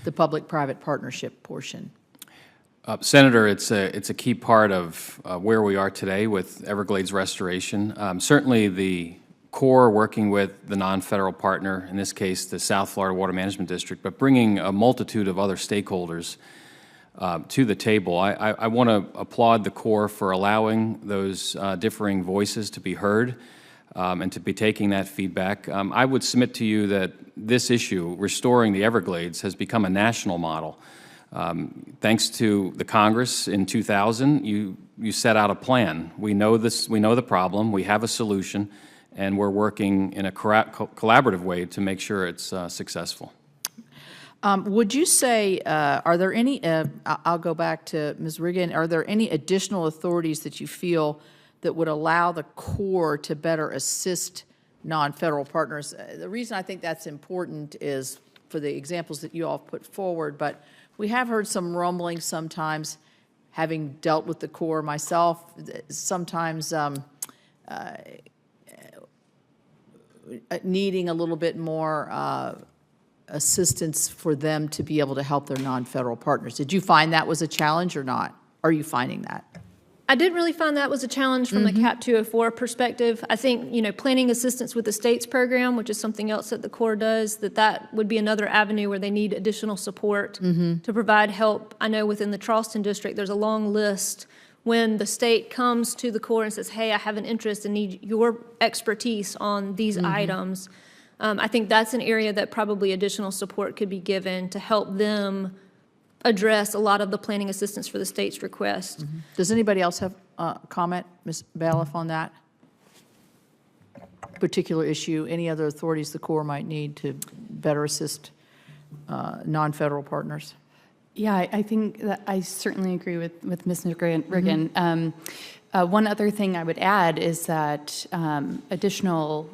the public-private partnership portion. Senator, it's a key part of where we are today with Everglades restoration. Certainly the Corps working with the non-federal partner, in this case, the South Florida Water Management District, but bringing a multitude of other stakeholders to the table. I want to applaud the Corps for allowing those differing voices to be heard and to be taking that feedback. I would submit to you that this issue, restoring the Everglades, has become a national model. Thanks to the Congress in 2000, you set out a plan. We know this. We know the problem. We have a solution, and we're working in a collaborative way to make sure it's successful. Would you say, are there any, I'll go back to Ms. Riggin, are there any additional authorities that you feel that would allow the Corps to better assist non-federal partners? The reason I think that's important is for the examples that you all put forward, but we have heard some rumblings sometimes, having dealt with the Corps myself, sometimes needing a little bit more assistance for them to be able to help their non-federal partners. Did you find that was a challenge or not? Are you finding that? I didn't really find that was a challenge from the CAP 204 perspective. I think, planning assistance with the states program, which is something else that the Corps does, that would be another avenue where they need additional support to provide help. I know within the Charleston district, there's a long list when the state comes to the Corps and says, hey, I have an interest and need your expertise on these items. I think that's an area that probably additional support could be given to help them address a lot of the planning assistance for the state's request. Does anybody else have a comment, Ms. Bailiff, on that particular issue? Any other authorities the Corps might need to better assist non-federal partners? Yeah, I think that I certainly agree with Ms. Riggin. One other thing I would add is that additional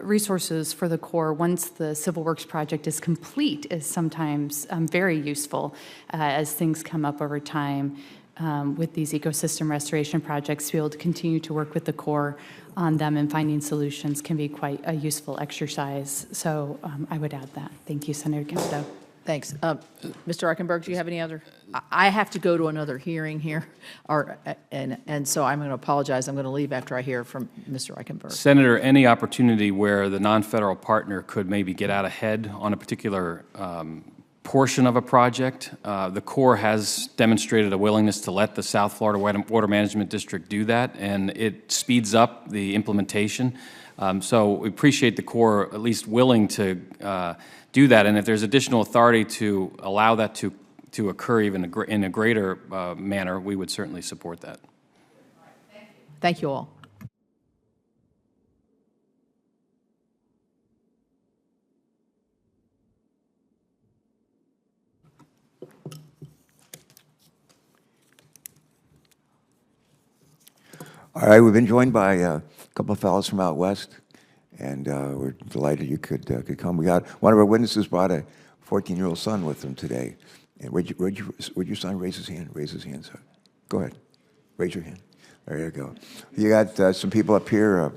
resources for the Corps once the Civil Works project is complete is sometimes very useful as things come up over time with these ecosystem restoration projects. To be able to continue to work with the Corps on them and finding solutions can be quite a useful exercise. So I would add that. Thank you, Senator Capito. Thanks. Mr. Eichenberg, do you have any other? I have to go to another hearing here, and so I'm going to apologize. I'm going to leave after I hear from Mr. Eichenberg. Senator, any opportunity where the non-federal partner could maybe get out ahead on a particular portion of a project, the Corps has demonstrated a willingness to let the South Florida Water Management District do that, and it speeds up the implementation. So we appreciate the Corps at least willing to do that, and if there's additional authority to allow that to occur even in a greater manner, we would certainly support that. Thank you all. All right, we've been joined by a couple of fellows from out west, and we're delighted you could come. We got one of our witnesses brought a 14-year-old son with him today. And would your son raise his hand? Raise his hand, sir. Go ahead. Raise your hand. There you go. You got some people up here.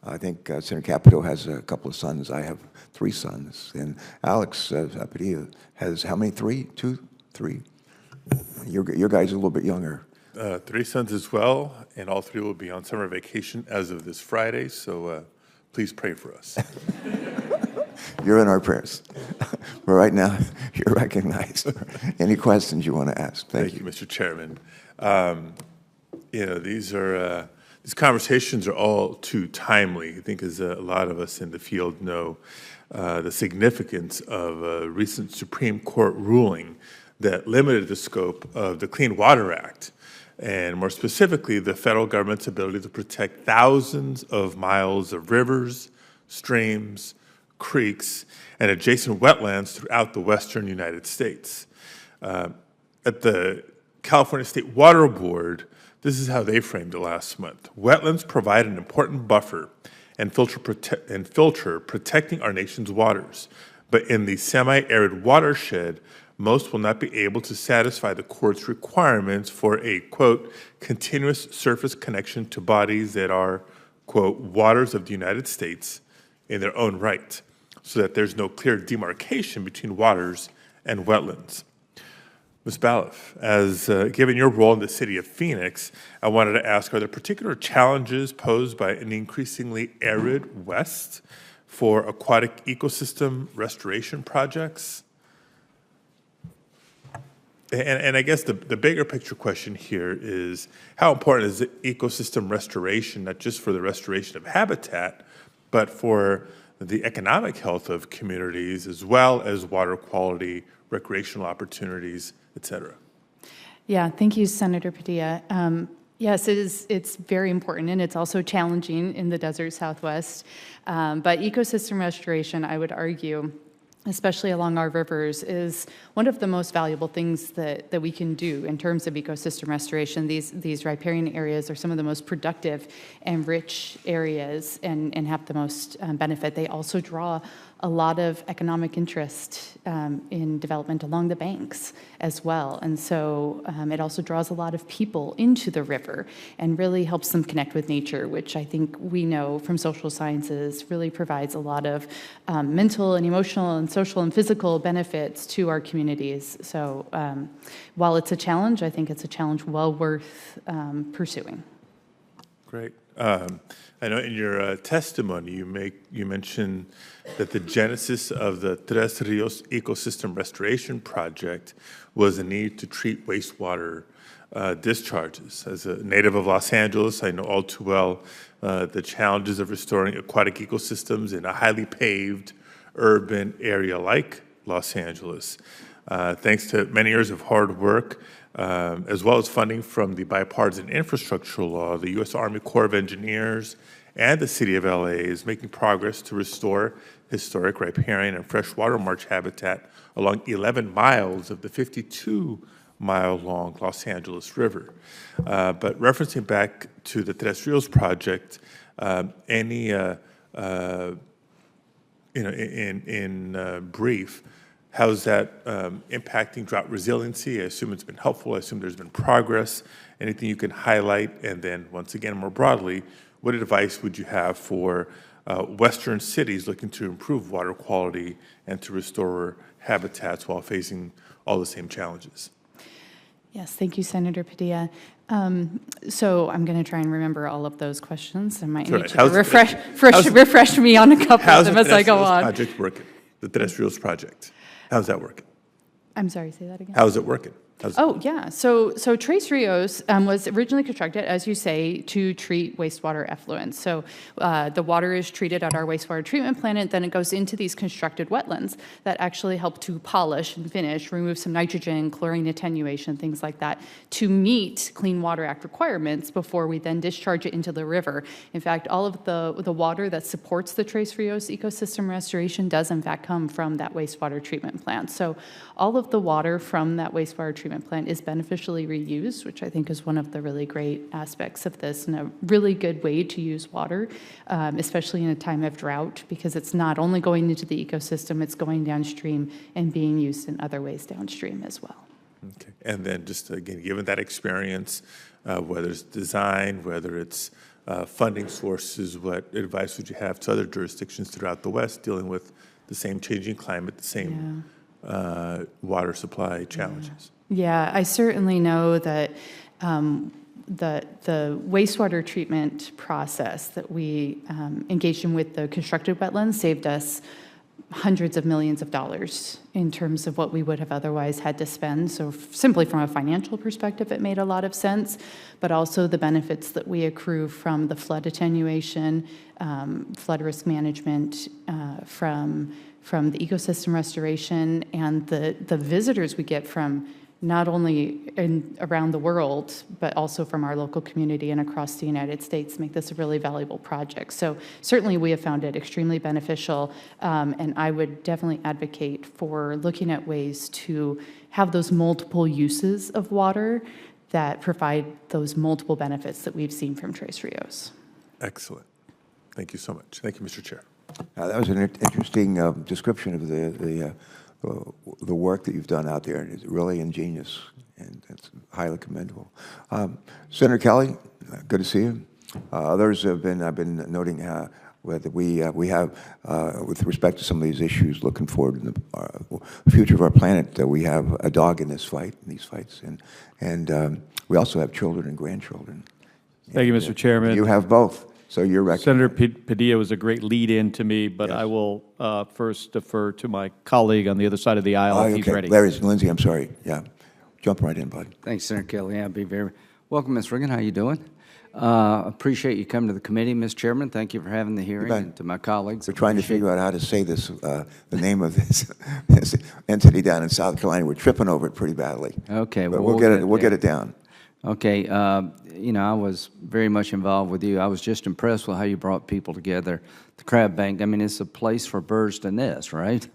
I think Senator Capito has a couple of sons. I have 3 sons. And Alex Padilla has how many? 3? 2? 3? Your guys are a little bit younger. 3 sons as well, and all 3 will be on summer vacation as of this Friday, so please pray for us. You're in our prayers. But right now, you're recognized. Any questions you want to ask? Thank you. Mr. Chairman. These conversations are all too timely, I think, as a lot of us in the field know the significance of a recent Supreme Court ruling that limited the scope of the Clean Water Act, and more specifically, the federal government's ability to protect thousands of miles of rivers, streams, creeks, and adjacent wetlands throughout the western United States. At the California State Water Board, this is how they framed it last month. Wetlands provide an important buffer and filter protecting our nation's waters. But in the semi-arid watershed, most will not be able to satisfy the court's requirements for a, quote, continuous surface connection to bodies that are, quote, waters of the United States in their own right, so that there's no clear demarcation between waters and wetlands. Ms. Baloff, as given your role in the city of Phoenix, I wanted to ask, are there particular challenges posed by an increasingly arid West for aquatic ecosystem restoration projects? And I guess the bigger picture question here is, how important is ecosystem restoration, not just for the restoration of habitat, but for the economic health of communities, as well as water quality, recreational opportunities, et cetera? Yeah, thank you, Senator Padilla. Yes, it's very important, and it's also challenging in the desert Southwest. But ecosystem restoration, I would argue, especially along our rivers, is one of the most valuable things that we can do in terms of ecosystem restoration. These riparian areas are some of the most productive and rich areas and have the most benefit. They also draw a lot of economic interest in development along the banks as well. And so it also draws a lot of people into the river and really helps them connect with nature, which I think we know from social sciences really provides a lot of mental and emotional and social and physical benefits to our communities. So while it's a challenge, I think it's a challenge well worth pursuing. Great. I know in your testimony you mentioned that the genesis of the Tres Rios Ecosystem Restoration Project was a need to treat wastewater discharges. As a native of Los Angeles, I know all too well the challenges of restoring aquatic ecosystems in a highly paved urban area like Los Angeles. Thanks to many years of hard work, as well as funding from the bipartisan infrastructure law, the U.S. Army Corps of Engineers and the City of LA is making progress to restore historic riparian and freshwater marsh habitat along 11 miles of the 52-mile-long Los Angeles River. But referencing back to the Tres Rios project, in brief, how's that impacting drought resiliency? I assume it's been helpful. I assume there's been progress. Anything you can highlight? And then, once again, more broadly, what advice would you have for Western cities looking to improve water quality and to restore habitats while facing all the same challenges? Yes, thank you, Senator Padilla. So I'm going to try and remember all of those questions. I might need to refresh me on a couple of them as I go on. How's the project working? The Tres Rios project. How's that working? I'm sorry, say that again. How's it working? Yeah. So Tres Rios was originally constructed, as you say, to treat wastewater effluents. So the water is treated at our wastewater treatment plant, and then it goes into these constructed wetlands that actually help to polish and finish, remove some nitrogen, chlorine attenuation, things like that, to meet Clean Water Act requirements before we then discharge it into the river. In fact, all of the water that supports the Tres Rios ecosystem restoration does, in fact, come from that wastewater treatment plant. So all of the water from that wastewater treatment plant is beneficially reused, which I think is one of the really great aspects of this and a really good way to use water, especially in a time of drought, because it's not only going into the ecosystem, it's going downstream and being used in other ways downstream as well. Okay. And then just again, given that experience, whether it's design, whether it's funding sources, what advice would you have to other jurisdictions throughout the West dealing with the same changing climate, the same water supply challenges? Yeah, I certainly know that the wastewater treatment process that we engaged in with the constructed wetlands saved us hundreds of millions of dollars in terms of what we would have otherwise had to spend. So simply from a financial perspective, it made a lot of sense, but also the benefits that we accrue from the flood attenuation, flood risk management, from the ecosystem restoration, and the visitors we get from not only around the world, but also from our local community and across the United States, make this a really valuable project. So certainly we have found it extremely beneficial, and I would definitely advocate for looking at ways to have those multiple uses of water that provide those multiple benefits that we've seen from Tres Rios. Excellent. Thank you so much. Thank you, Mr. Chair. That was an interesting description of the work that you've done out there, and it's really ingenious, and it's highly commendable. Senator Kelly, good to see you. Others have been, I've been noting whether we have, with respect to some of these issues, looking forward to the future of our planet, we have a dog in this fight, in these fights, and we also have children and grandchildren. Thank you, Mr. Chairman. You have both, so you're recognized. Senator Padilla was a great lead-in to me, but Yes. I will first defer to my colleague on the other side of the aisle if he's ready. Lindsay, I'm sorry. Yeah, jump right in, bud. Thanks, Senator Kelly. I'll be very welcome, Ms. Riggin. How you doing? Appreciate you coming to the committee, Mr. Chairman. Thank you for having the hearing, bet. and to my colleagues. We're trying to figure out how to say this, the name of this entity down in South Carolina. We're tripping over it pretty badly. Okay, But well, we'll get it down. Okay, you know, I was very much involved with you. I was just impressed with how you brought people together. The Crab Bank, I mean, it's a place for birds to nest, right?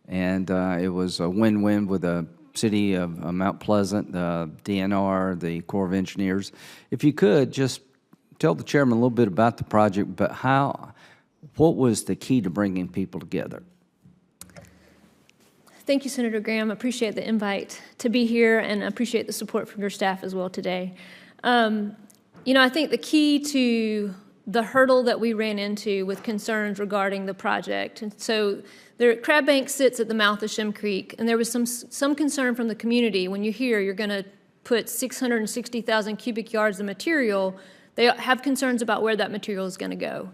And it was a win-win with the city of Mount Pleasant, the DNR, the Corps of Engineers. If you could, just tell the chairman a little bit about the project, but what was the key to bringing people together? Thank you, Senator Graham. Appreciate the invite to be here and appreciate the support from your staff as well today. You know, I think the key to the hurdle that we ran into with concerns regarding the project, and so the Crab Bank sits at the mouth of Shem Creek, and there was some concern from the community. When you hear you're going to put 660,000 cubic yards of material, they have concerns about where that material is going to go.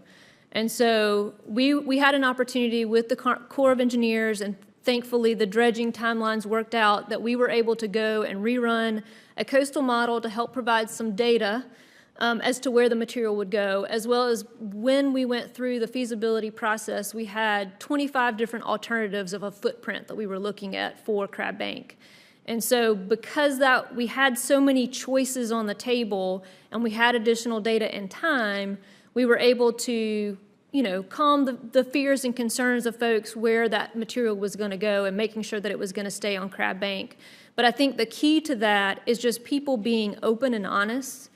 And so we had an opportunity with the Corps of Engineers, and thankfully the dredging timelines worked out that we were able to go and rerun a coastal model to help provide some data as to where the material would go, as well as when we went through the feasibility process, we had 25 different alternatives of a footprint that we were looking at for Crab Bank. And so because we had so many choices on the table and we had additional data and time, we were able to, you know, calm the fears and concerns of folks where that material was going to go and making sure that it was going to stay on Crab Bank. But I think the key to that is just people being open and honest,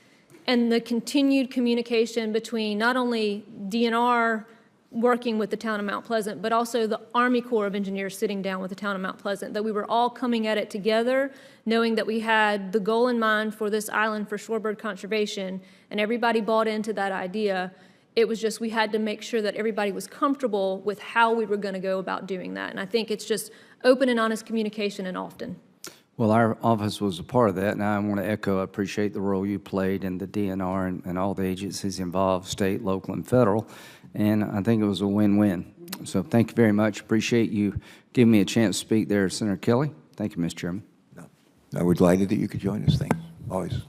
and the continued communication between not only DNR working with the town of Mount Pleasant, but also the Army Corps of Engineers sitting down with the town of Mount Pleasant, that we were all coming at it together, knowing that we had the goal in mind for this island for shorebird conservation, and everybody bought into that idea. It was just we had to make sure that everybody was comfortable with how we were going to go about doing that. And I think it's just open and honest communication and often. Well, our office was a part of that, and I want to echo, I appreciate the role you played in the DNR and all the agencies involved, state, local, and federal, and I think it was a win-win. So thank you very much. Appreciate you giving me a chance to speak there, Senator Kelly. Thank you, Mr. Chairman. No, we're delighted that you could join us. Thanks, always.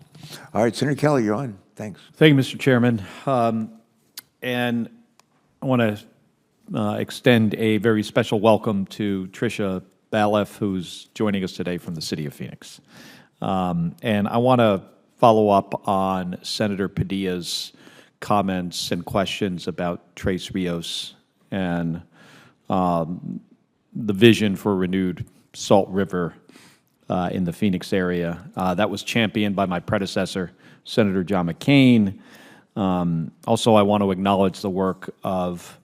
All right, Senator Kelly, you're on. Thanks. Thank you, Mr. Chairman. And I want to extend a very special welcome to Tricia Balef, who's joining us today from the city of Phoenix. And I want to follow up on Senator Padilla's comments and questions about Tres Rios and the vision for renewed Salt River in the Phoenix area. That was championed by my predecessor, Senator John McCain. Also, I want to acknowledge the work of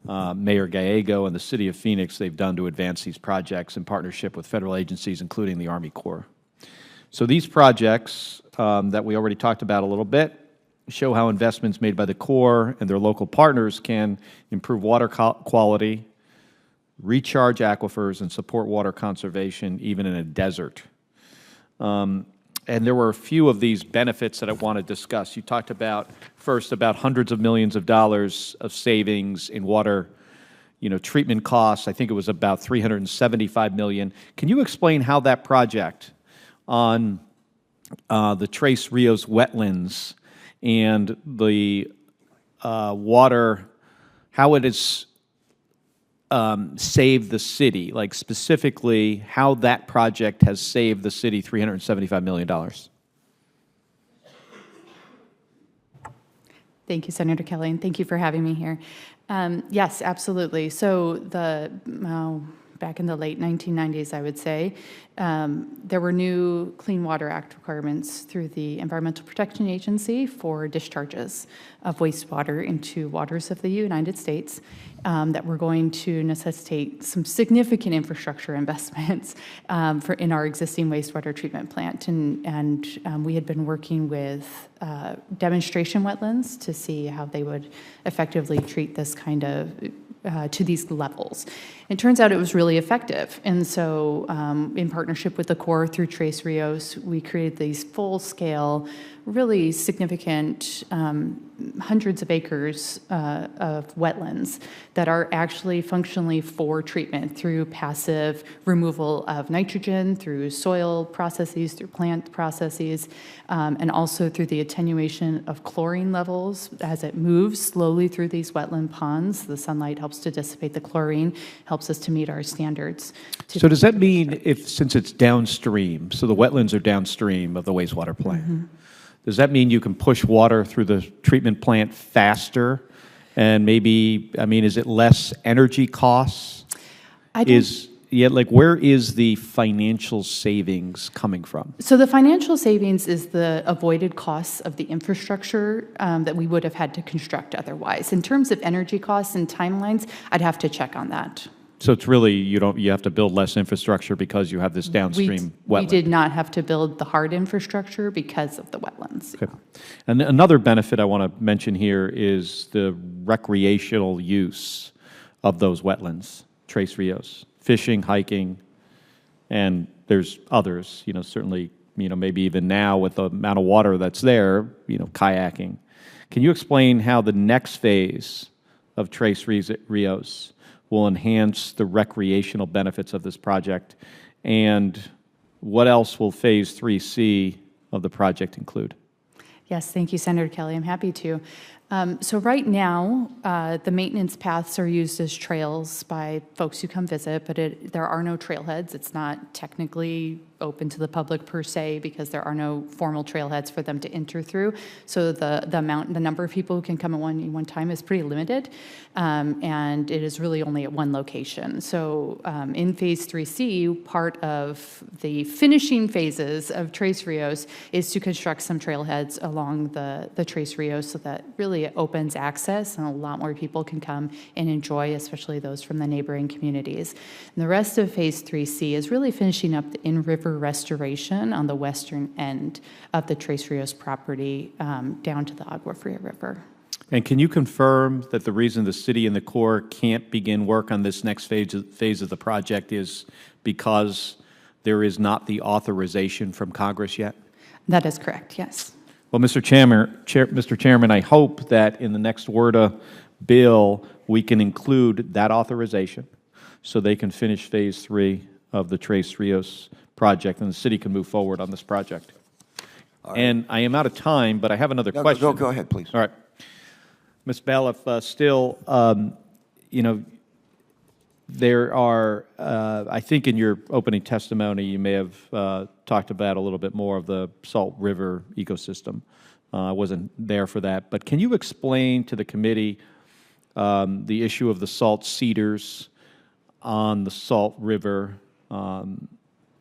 Mayor Gallego and the City of Phoenix they've done to advance these projects in partnership with federal agencies, including the Army Corps. So these projects that we already talked about a little bit show how investments made by the Corps and their local partners can improve water quality, recharge aquifers, and support water conservation even in a desert. And there were a few of these benefits that I want to discuss. You talked about, first, about hundreds of millions of dollars of savings in water, treatment costs. I think it was about $375 million. Can you explain how that project on the Tres Rios wetlands and the water, how it has saved the city, like specifically how that project has saved the city $375 million? Thank you, Senator Kelly, and thank you for having me here. Yes, absolutely. So back in the late 1990s, I would say, there were new Clean Water Act requirements through the Environmental Protection Agency for discharges of wastewater into waters of the United States. that were going to necessitate some significant infrastructure investments in our existing wastewater treatment plant. And we had been working with demonstration wetlands to see how they would effectively treat this kind of to these levels. It turns out it was really effective. And so in partnership with the Corps through Tres Rios, we created these full-scale, really significant hundreds of acres of wetlands that are actually functionally for treatment through passive removal of nitrogen, through soil processes, through plant processes, and also through the attenuation of chlorine levels as it moves slowly through these wetland ponds. The sunlight helps to dissipate the chlorine, helps us to meet our standards. So does that mean since it's downstream, so the wetlands are downstream of the wastewater plant, does that mean you can push water through the treatment plant faster? And maybe, I mean, is it less energy costs? Where is the financial savings coming from? So the financial savings is the avoided costs of the infrastructure that we would have had to construct otherwise. In terms of energy costs and timelines, I'd have to check on that. So it's really, you have to build less infrastructure because you have this downstream wetland. We did not have to build the hard infrastructure because of the wetlands. Okay. And another benefit I want to mention here is the recreational use of those wetlands, Tres Rios, fishing, hiking, and there's others, certainly, maybe even now with the amount of water that's there, kayaking. Can you explain how the next phase of Tres Rios will enhance the recreational benefits of this project, and what else will Phase 3C of the project include? Yes, thank you, Senator Kelly. I'm happy to. So right now, the maintenance paths are used as trails by folks who come visit, but there are no trailheads. It's not technically open to the public per se because there are no formal trailheads for them to enter through. So the number of people who can come at one time is pretty limited, and it is really only at one location. So in Phase 3C, part of the finishing phases of Tres Rios is to construct some trailheads along the Tres Rios so that really it opens access and a lot more people can come and enjoy, especially those from the neighboring communities. And the rest of Phase 3C is really finishing up the in-river restoration on the western end of the Tres Rios property down to the Agua Fria River. And can you confirm that the reason the city and the Corps can't begin work on this next phase of the project is because there is not the authorization from Congress yet? That is correct, yes. Well, Mr. Chairman, I hope that in the next WRDA bill, we can include that authorization so they can finish Phase 3 of the Tres Rios project and the city can move forward on this project. Right. And I am out of time, but I have another question. Go ahead, please. All right. Ms. Baliff, still, there are, I think in your opening testimony, you may have talked about a little bit more of the Salt River ecosystem. I wasn't there for that. But can you explain to the committee the issue of the salt cedars on the Salt River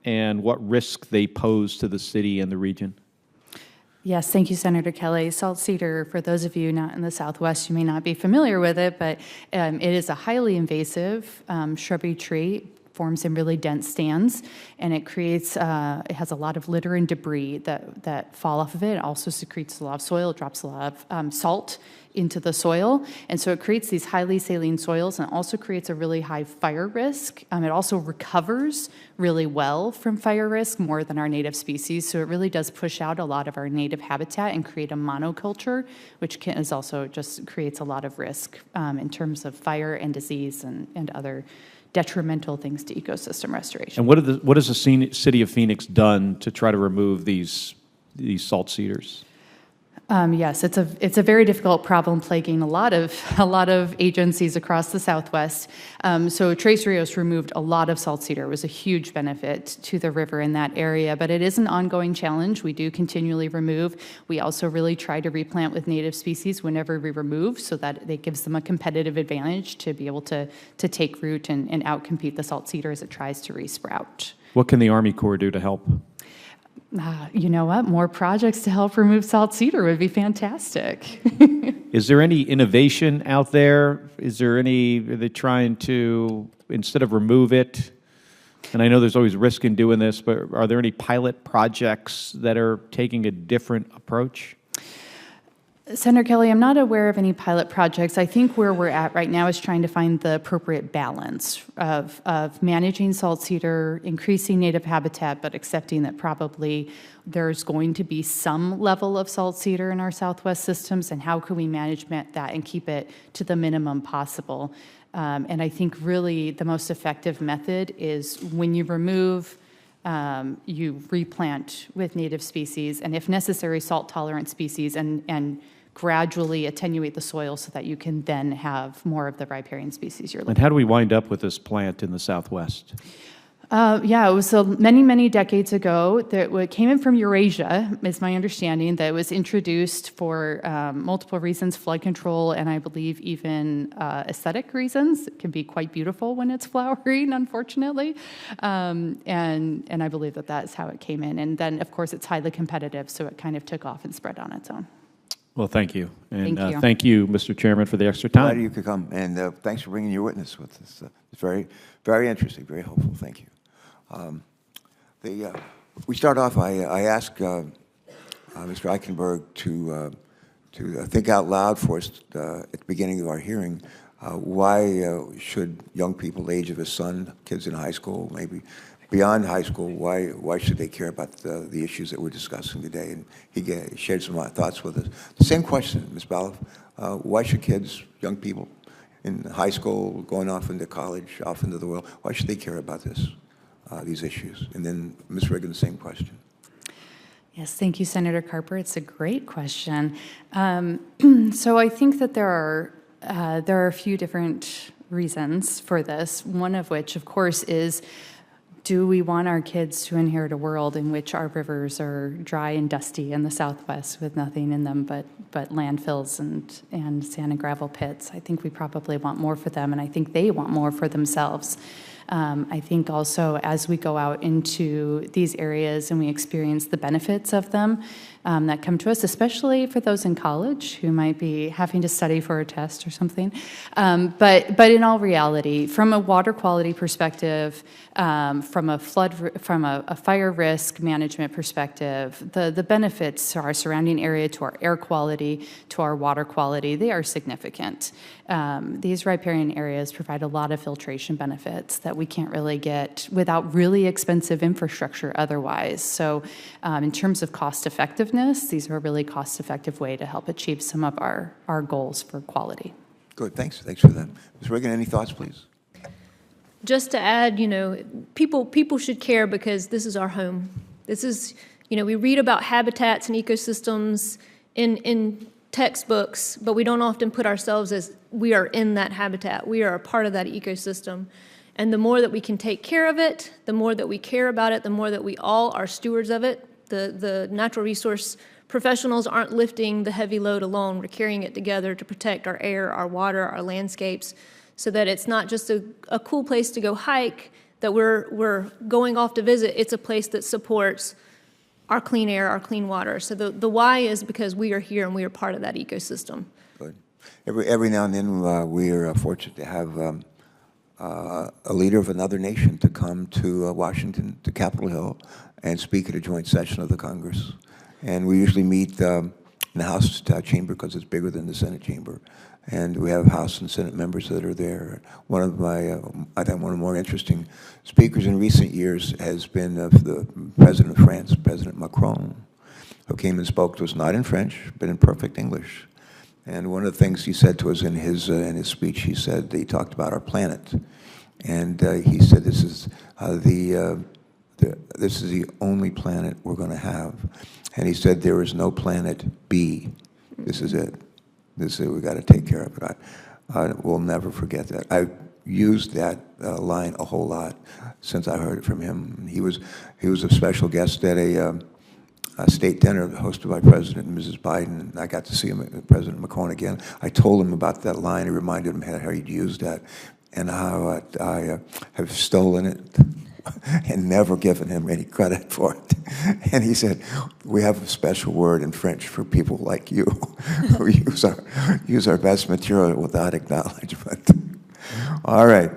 and what risk they pose to the city and the region? Yes, thank you, Senator Kelly. Salt cedar, for those of you not in the Southwest, you may not be familiar with it, but it is a highly invasive shrubby tree. Forms in really dense stands, and it creates, it has a lot of litter and debris that fall off of it. It also secretes a lot of soil. It drops a lot of salt into the soil, and so it creates these highly saline soils, and it also creates a really high fire risk. It also recovers really well from fire risk, more than our native species, so it really does push out a lot of our native habitat and create a monoculture, which is also just creates a lot of risk in terms of fire and disease and other detrimental things to ecosystem restoration. And what has the city of Phoenix done to try to remove these salt cedars? Yes, it's a very difficult problem plaguing a lot of agencies across the Southwest. So Tres Rios removed a lot of salt cedar. It was a huge benefit to the river in that area, but it is an ongoing challenge. We do continually remove. We also really try to replant with native species whenever we remove, so that it gives them a competitive advantage to be able to take root and outcompete the salt cedar as it tries to resprout. What can the Army Corps do to help? You know what? More projects to help remove salt cedar would be fantastic. Is there any innovation out there? Are they trying to, instead of remove it, and I know there's always risk in doing this, but are there any pilot projects that are taking a different approach? Senator Kelly, I'm not aware of any pilot projects. I think where we're at right now is trying to find the appropriate balance of managing salt cedar, increasing native habitat, but accepting that probably there's going to be some level of salt cedar in our Southwest systems, and how can we manage that and keep it to the minimum possible. And I think really the most effective method is when you remove, you replant with native species, and if necessary, salt-tolerant species, and gradually attenuate the soil so that you can then have more of the riparian species you're looking for. And how do we wind up with this plant in the Southwest? Yeah, it was many, many decades ago that it came in from Eurasia, is my understanding, that it was introduced for multiple reasons, flood control, and I believe even aesthetic reasons. It can be quite beautiful when it's flowering, unfortunately. And I believe that that's how it came in. And then, of course, it's highly competitive, so it kind of took off and spread on its own. Well, thank you. And Thank you. Thank you, Mr. Chairman, for the extra Glad time. you could come, and thanks for bringing your witness with us. It's very, very interesting, very helpful. Thank you. We start off. I asked Mr. Eichenberg to think out loud for us at the beginning of our hearing. Why should young people the age of his son, kids in high school, maybe beyond high school, why should they care about the issues that we're discussing today? And he shared some thoughts with us. The same question, Ms. Balogh. Why should kids, young people in high school, going off into college, off into the world, why should they care about these issues? And then Ms. Reagan, the same question. Yes, thank you, Senator Carper. It's a great question. So I think that there are a few different reasons for this, one of which, of course, is do we want our kids to inherit a world in which our rivers are dry and dusty in the Southwest with nothing in them but landfills and sand and gravel pits? I think we probably want more for them, and I think they want more for themselves. I think also as we go out into these areas and we experience the benefits of them that come to us, especially for those in college who might be having to study for a test or something. But in all reality, from a water quality perspective, from a fire risk management perspective, the benefits to our surrounding area, to our air quality, to our water quality, they are significant. These riparian areas provide a lot of filtration benefits that we can't really get without really expensive infrastructure otherwise. So in terms of cost effectiveness, these are a really cost-effective way to help achieve some of our goals for quality. Good, thanks for that. Ms. Reagan, any thoughts, please? Just to add, people should care because this is our home. This is, we read about habitats and ecosystems in textbooks, but we don't often put ourselves as we are in that habitat. We are a part of that ecosystem. And the more that we can take care of it, the more that we care about it, the more that we all are stewards of it. The natural resource professionals aren't lifting the heavy load alone. We're carrying it together to protect our air, our water, our landscapes, so that it's not just a cool place to go hike that we're going off to visit. It's a place that supports our clean air, our clean water. So the why is because we are here and we are part of that ecosystem. Good. Every now and then we are fortunate to have a leader of another nation to come to Washington, to Capitol Hill, and speak at a joint session of the Congress. And we usually meet in the House chamber because it's bigger than the Senate chamber. And we have House and Senate members that are there. One of my, I think one of the more interesting speakers in recent years has been the President of France, President Macron, who came and spoke to us, not in French, but in perfect English. And one of the things he said to us in his speech, he said, he talked about our planet. And he said, this is this is the only planet we're going to have. And he said, there is no planet B. This is it. We've got to take care of it. I will never forget that. I've used that line a whole lot since I heard it from him. He was a special guest at a state dinner hosted by President and Mrs. Biden, and I got to see him, President Macron, again. I told him about that line. He reminded him how he'd used that and how I have stolen it and never given him any credit for it. And he said, we have a special word in French for people like you who use our best material without acknowledgement. All right.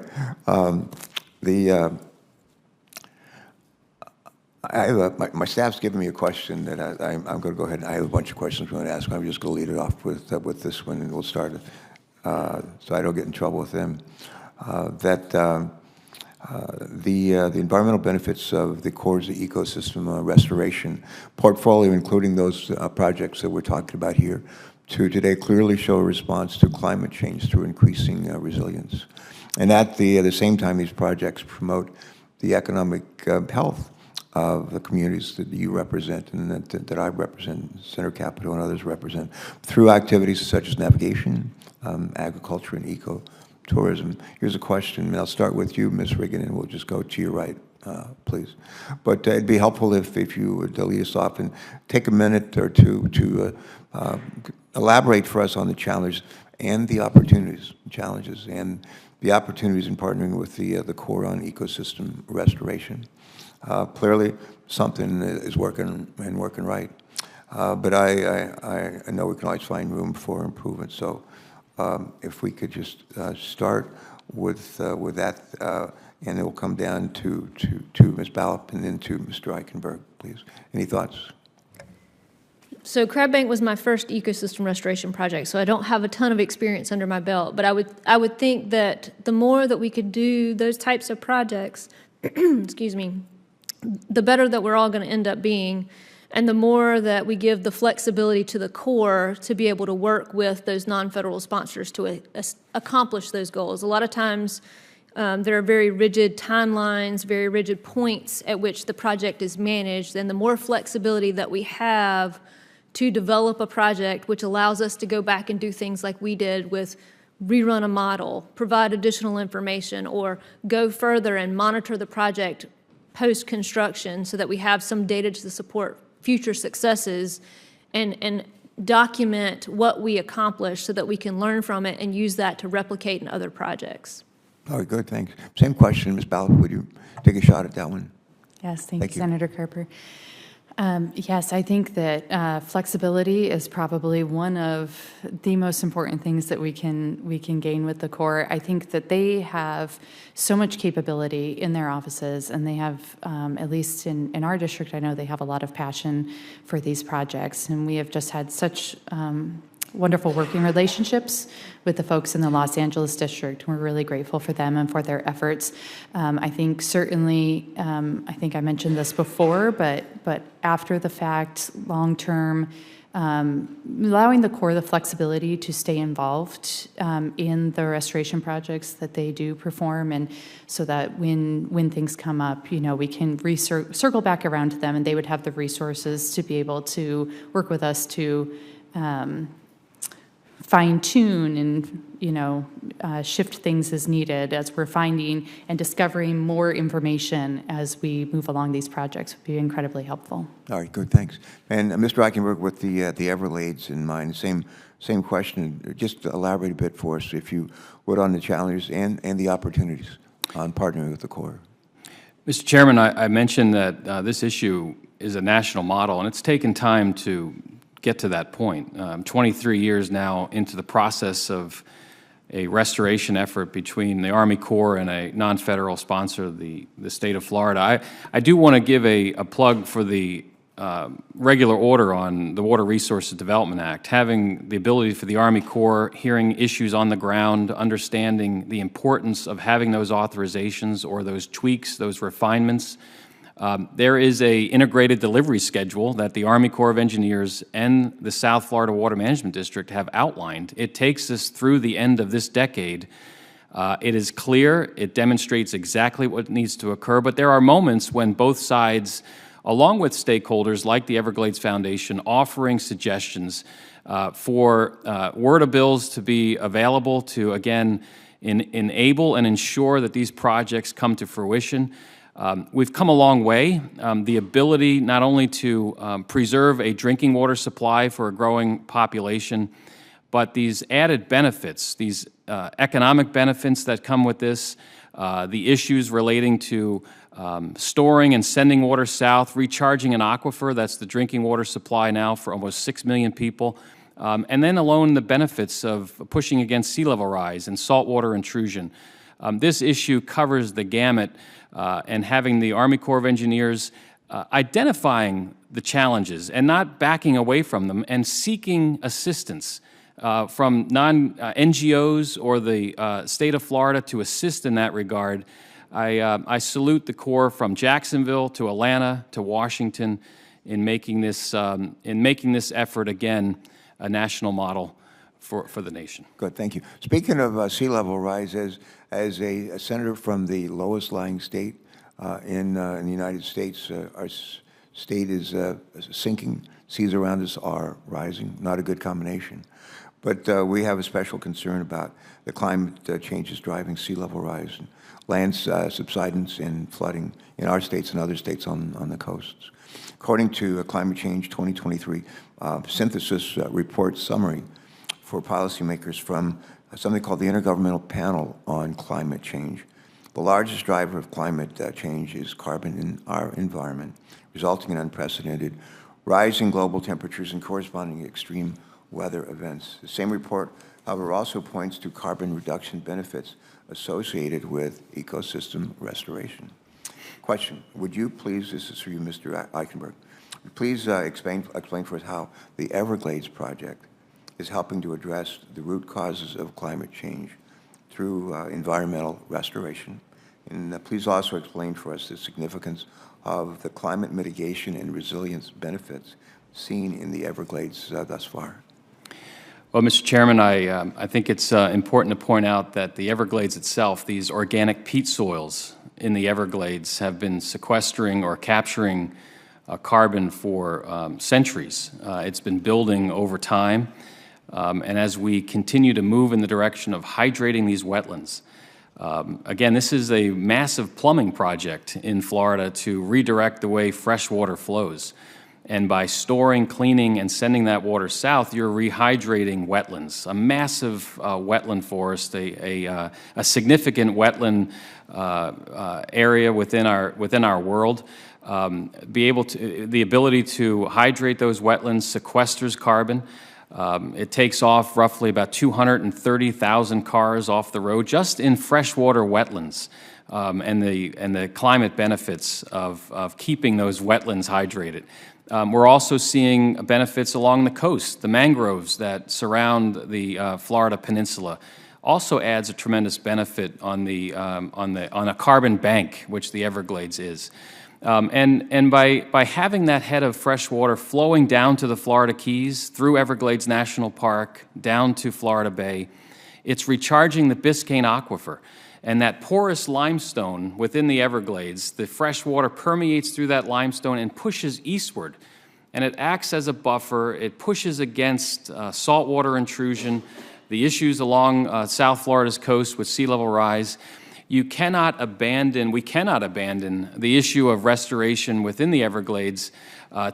My staff's given me a question that I'm going to go ahead and I have a bunch of questions I'm going to ask. I'm just going to lead it off with this one, and we'll start so I don't get in trouble with them. The environmental benefits of the Corps' ecosystem restoration portfolio, including those projects that we're talking about here, to today clearly show a response to climate change through increasing resilience. And at the same time, these projects promote the economic health of the communities that you represent and that I represent, Senator Capito and others represent, through activities such as navigation, agriculture, and ecotourism. Here's a question, and I'll start with you, Ms. Riggin, and we'll just go to your right, please. But it'd be helpful if you would lead us off and take a minute or two to elaborate for us on the challenges and the challenges and the opportunities in partnering with the Corps on ecosystem restoration. Clearly, something is working and working right, but I know we can always find room for improvement. So, if we could just start with that, and it will come down to Ms. Ballop and then to Mr. Eichenberg, please. Any thoughts? So Crab Bank was my first ecosystem restoration project, so I don't have a ton of experience under my belt, but I would think that the more that we could do those types of projects, excuse me, the better that we're all going to end up being, and the more that we give the flexibility to the Corps to be able to work with those non-federal sponsors to accomplish those goals. A lot of times there are very rigid timelines, very rigid points at which the project is managed, and the more flexibility that we have to develop a project which allows us to go back and do things like we did with rerun a model, provide additional information, or go further and monitor the project post-construction so that we have some data to support future successes and document what we accomplished so that we can learn from it and use that to replicate in other projects. All right, good, thanks. Same question, Ms. Ballop, would you take a shot at that one? Yes, thank you, you. Senator Carper. Yes, I think that flexibility is probably one of the most important things that we can gain with the Corps. I think that they have so much capability in their offices, and they have, at least in our district, I know they have a lot of passion for these projects, and we have just had such wonderful working relationships with the folks in the Los Angeles district. We're really grateful for them and for their efforts. I think certainly, I think I mentioned this before, but after the fact, long-term, allowing the Corps the flexibility to stay involved in the restoration projects that they do perform, and so that when things come up, you know, we can circle back around to them, and they would have the resources to be able to work with us to fine-tune and, you know, shift things as needed as we're finding and discovering more information as we move along these projects would be incredibly helpful. All right, good, thanks. And Mr. Eichenberg, with the Everglades in mind, same question. Just elaborate a bit for us, if you would, on the challenges and the opportunities on partnering with the Corps. Mr. Chairman, I mentioned that this issue is a national model, and it's taken time to get to that point. 23 years now into the process of a restoration effort between the Army Corps and a non-federal sponsor, the state of Florida. I do want to give a plug for the regular order on the Water Resources Development Act, having the ability for the Army Corps, hearing issues on the ground, understanding the importance of having those authorizations or those tweaks, those refinements. There is an integrated delivery schedule that the Army Corps of Engineers and the South Florida Water Management District have outlined. It takes us through the end of this decade. It is clear, it demonstrates exactly what needs to occur, but there are moments when both sides, along with stakeholders like the Everglades Foundation, offering suggestions for WRDA bills to be available to, again, enable and ensure that these projects come to fruition. We've come a long way. The ability not only to preserve a drinking water supply for a growing population, but these added benefits, these economic benefits that come with this, the issues relating to storing and sending water south, recharging an aquifer, that's the drinking water supply now for almost 6 million people, and then alone the benefits of pushing against sea level rise and saltwater intrusion. This issue covers the gamut, and having the Army Corps of Engineers identifying the challenges and not backing away from them and seeking assistance from NGOs or the state of Florida to assist in that regard. I salute the Corps from Jacksonville to Atlanta to Washington in making this effort again a national model for the nation. Good, thank you. Speaking of sea level rise, as a senator from the lowest lying state in the United States, our state is sinking. Seas around us are rising. Not a good combination. But we have a special concern about the climate changes driving sea level rise, and land subsidence and flooding in our states and other states on the coasts. According to a Climate Change 2023 synthesis report summary for policymakers from something called the Intergovernmental Panel on Climate Change, the largest driver of climate change is carbon in our environment, resulting in unprecedented rising global temperatures and corresponding extreme weather events. The same report, however, also points to carbon reduction benefits associated with ecosystem restoration. Question, would you please, this is for you, Mr. Eichenberg, please explain for us how the Everglades project is helping to address the root causes of climate change through environmental restoration. And please also explain for us the significance of the climate mitigation and resilience benefits seen in the Everglades thus far. Well, Mr. Chairman, I think it's important to point out that the Everglades itself, these organic peat soils in the Everglades, have been sequestering or capturing carbon for centuries. It's been building over time, and as we continue to move in the direction of hydrating these wetlands, again, this is a massive plumbing project in Florida to redirect the way fresh water flows. And by storing, cleaning, and sending that water south, you're rehydrating wetlands, a massive wetland forest, a significant wetland area within our world. The ability to hydrate those wetlands sequesters carbon. It takes off roughly about 230,000 cars off the road just in freshwater wetlands, and the climate benefits of keeping those wetlands hydrated. We're also seeing benefits along the coast. The mangroves that surround the Florida Peninsula also adds a tremendous benefit on a carbon bank, which the Everglades is. And by having that head of fresh water flowing down to the Florida Keys, through Everglades National Park, down to Florida Bay, it's recharging the Biscayne Aquifer. And that porous limestone within the Everglades, the fresh water permeates through that limestone and pushes eastward. And it acts as a buffer. It pushes against saltwater intrusion, the issues along South Florida's coast with sea level rise. We cannot abandon the issue of restoration within the Everglades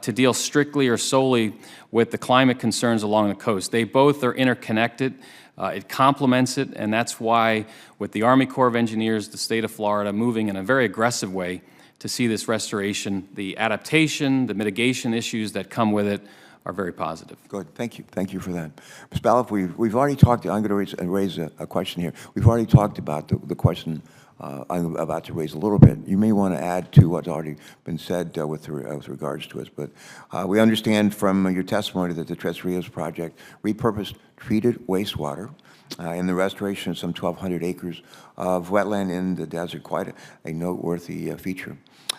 to deal strictly or solely with the climate concerns along the coast. They both are interconnected. It complements it, and that's why, with the Army Corps of Engineers, the state of Florida moving in a very aggressive way to see this restoration, the adaptation, the mitigation issues that come with it are very positive. Good, thank you. Thank you for that. Ms. Balloff, we've already talked, I'm going to raise a question here. We've already talked about the question I'm about to raise a little bit. You may want to add to what's already been said with regards to us, but we understand from your testimony that the Tres Rios project repurposed treated wastewater in the restoration of some 1,200 acres of wetland in the desert, quite a noteworthy feature.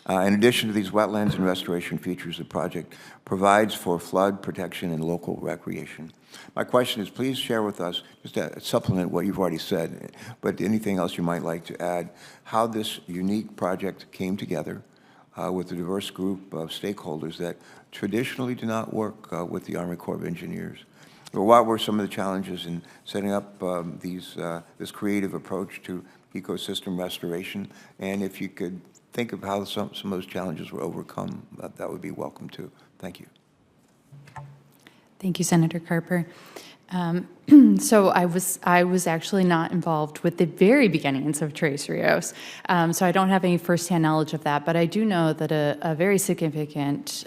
In addition to these wetlands and restoration features, the project provides for flood protection and local recreation. My question is, please share with us, just to supplement what you've already said, but anything else you might like to add, how this unique project came together with a diverse group of stakeholders that traditionally do not work with the Army Corps of Engineers. What were some of the challenges in setting up this creative approach to ecosystem restoration? And if you could think of how some of those challenges were overcome, that would be welcome too. Thank you. Thank you, Senator Carper. So I was actually not involved with the very beginnings of Tres Rios, so I don't have any firsthand knowledge of that. But I do know that a very significant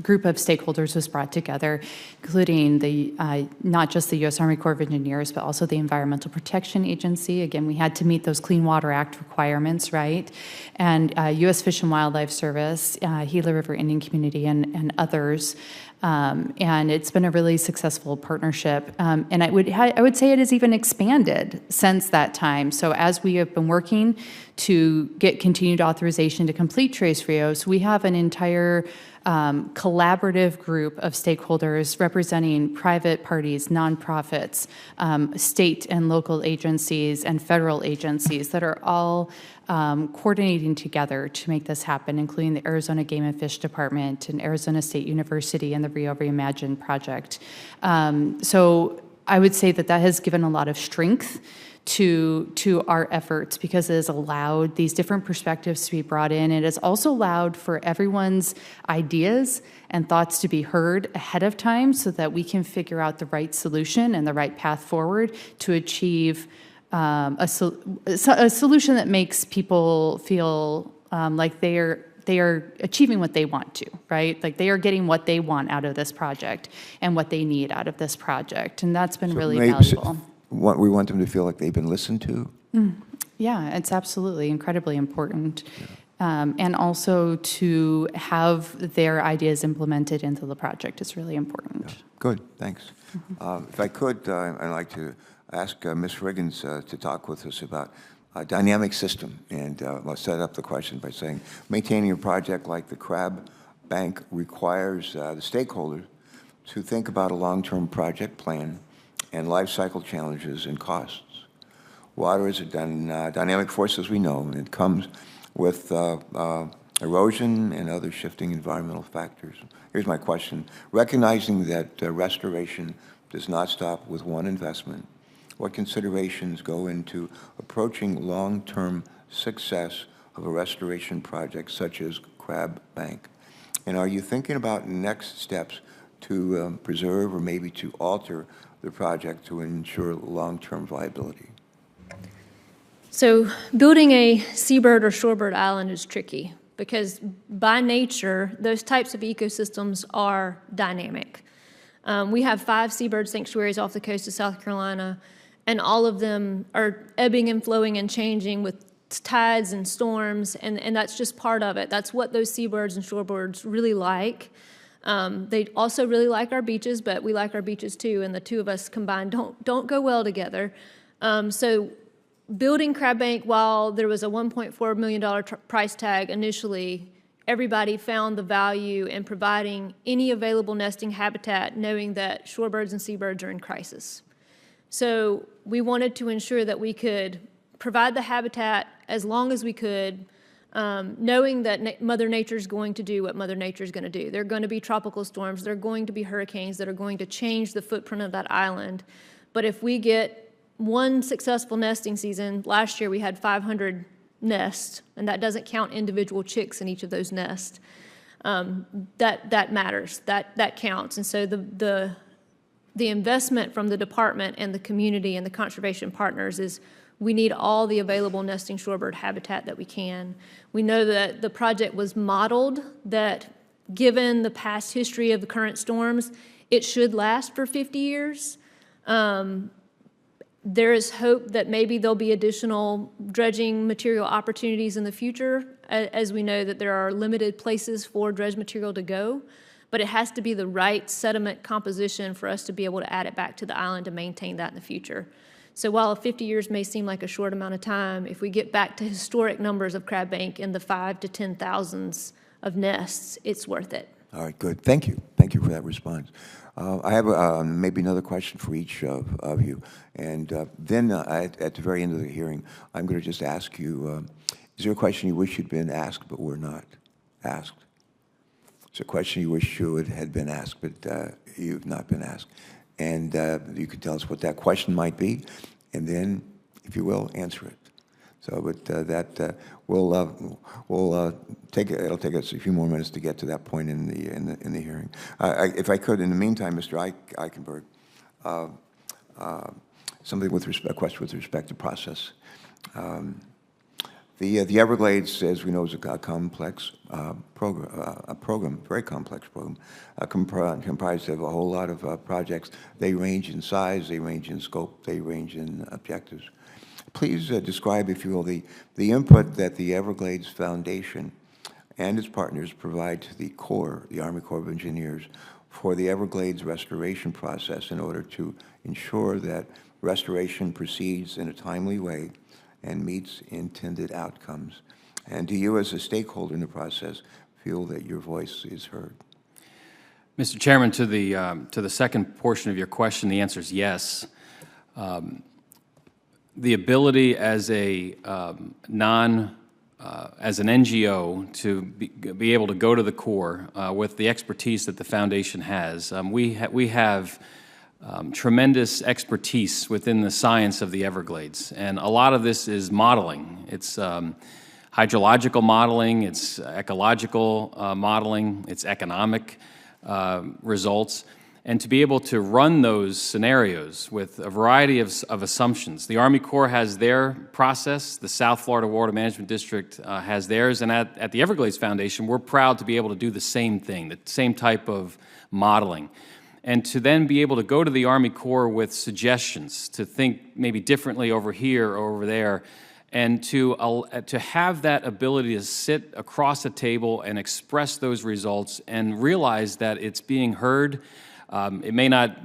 group of stakeholders was brought together, including the not just the U.S. Army Corps of Engineers, but also the Environmental Protection Agency. Again, we had to meet those Clean Water Act requirements, right? And U.S. Fish and Wildlife Service, Gila River Indian Community, and others. And it's been a really successful partnership. And I would say it has even expanded since that time. So as we have been working to get continued authorization to complete Tres Rios, we have an entire collaborative group of stakeholders representing private parties, nonprofits, state and local agencies, and federal agencies that are all coordinating together to make this happen, including the Arizona Game and Fish Department and Arizona State University and the Rio Reimagine project. So I would say that has given a lot of strength to our efforts, because it has allowed these different perspectives to be brought in. It has also allowed for everyone's ideas and thoughts to be heard ahead of time so that we can figure out the right solution and the right path forward to achieve a solution that makes people feel like they are achieving what they want to, right? Like they are getting what they want out of this project and what they need out of this project. And that's been really valuable. We want them to feel like they've been listened to? Yeah, it's absolutely incredibly important. And also to have their ideas implemented into the project is really important. Yeah. Good, thanks. If I could, I'd like to ask Ms. Riggins to talk with us about a dynamic system. And I'll set up the question by saying, maintaining a project like the Crab Bank requires the stakeholders to think about a long-term project plan and life cycle challenges and costs. Water is a dynamic force, as we know, and it comes with erosion and other shifting environmental factors. Here's my question. Recognizing that restoration does not stop with one investment, what considerations go into approaching long-term success of a restoration project such as Crab Bank? And are you thinking about next steps to preserve or maybe to alter the project to ensure long-term viability? So building a seabird or shorebird island is tricky because by nature, those types of ecosystems are dynamic. We have 5 seabird sanctuaries off the coast of South Carolina, and all of them are ebbing and flowing and changing with tides and storms, and that's just part of it. That's what those seabirds and shorebirds really like. They also really like our beaches, but we like our beaches too, and the two of us combined don't go well together. So building Crab Bank, while there was a $1.4 million price tag initially, everybody found the value in providing any available nesting habitat, knowing that shorebirds and seabirds are in crisis. So we wanted to ensure that we could provide the habitat as long as we could, knowing that Mother Nature is going to do what Mother Nature is going to do. There are going to be tropical storms. There are going to be hurricanes that are going to change the footprint of that island. But if we get one successful nesting season, last year we had 500 nests, and that doesn't count individual chicks in each of those nests. That matters. That counts. And so the investment from the department and the community and the conservation partners is we need all the available nesting shorebird habitat that we can. We know that the project was modeled that given the past history of the current storms, it should last for 50 years. There is hope that maybe there'll be additional dredging material opportunities in the future, as we know that there are limited places for dredge material to go, but it has to be the right sediment composition for us to be able to add it back to the island to maintain that in the future. So while 50 years may seem like a short amount of time, if we get back to historic numbers of Crab Bank in the 5,000 to 10,000s of nests, it's worth it. All right, good. Thank you. Thank you for that response. I have maybe another question for each of you. And then at the very end of the hearing, I'm going to just ask you, is there a question you wish you'd been asked but were not asked? Is there a question you wish you had been asked but you've not been asked? And you could tell us what that question might be, and then, if you will, answer it. So, but we'll take it. It'll take us a few more minutes to get to that point in the hearing. If I could, in the meantime, Mr. Eichenberg, something with respect, a question with respect to process. The Everglades, as we know, is a complex program, very complex program, comprised of a whole lot of projects. They range in size, they range in scope, they range in objectives. Please describe, if you will, the input that the Everglades Foundation and its partners provide to the Corps, the Army Corps of Engineers, for the Everglades restoration process in order to ensure that restoration proceeds in a timely way and meets intended outcomes. And do you, as a stakeholder in the process, feel that your voice is heard? Mr. Chairman, to the second portion of your question, the answer is yes. The ability as a as an NGO to be able to go to the Corps with the expertise that the foundation has, we have tremendous expertise within the science of the Everglades, and a lot of this is modeling. It's hydrological modeling, it's ecological modeling, it's economic results, and to be able to run those scenarios with a variety of assumptions. The Army Corps has their process, the South Florida Water Management District has theirs, and at the Everglades Foundation, we're proud to be able to do the same thing, the same type of modeling. And to then be able to go to the Army Corps with suggestions, to think maybe differently over here or over there, and to have that ability to sit across a table and express those results and realize that it's being heard. It may not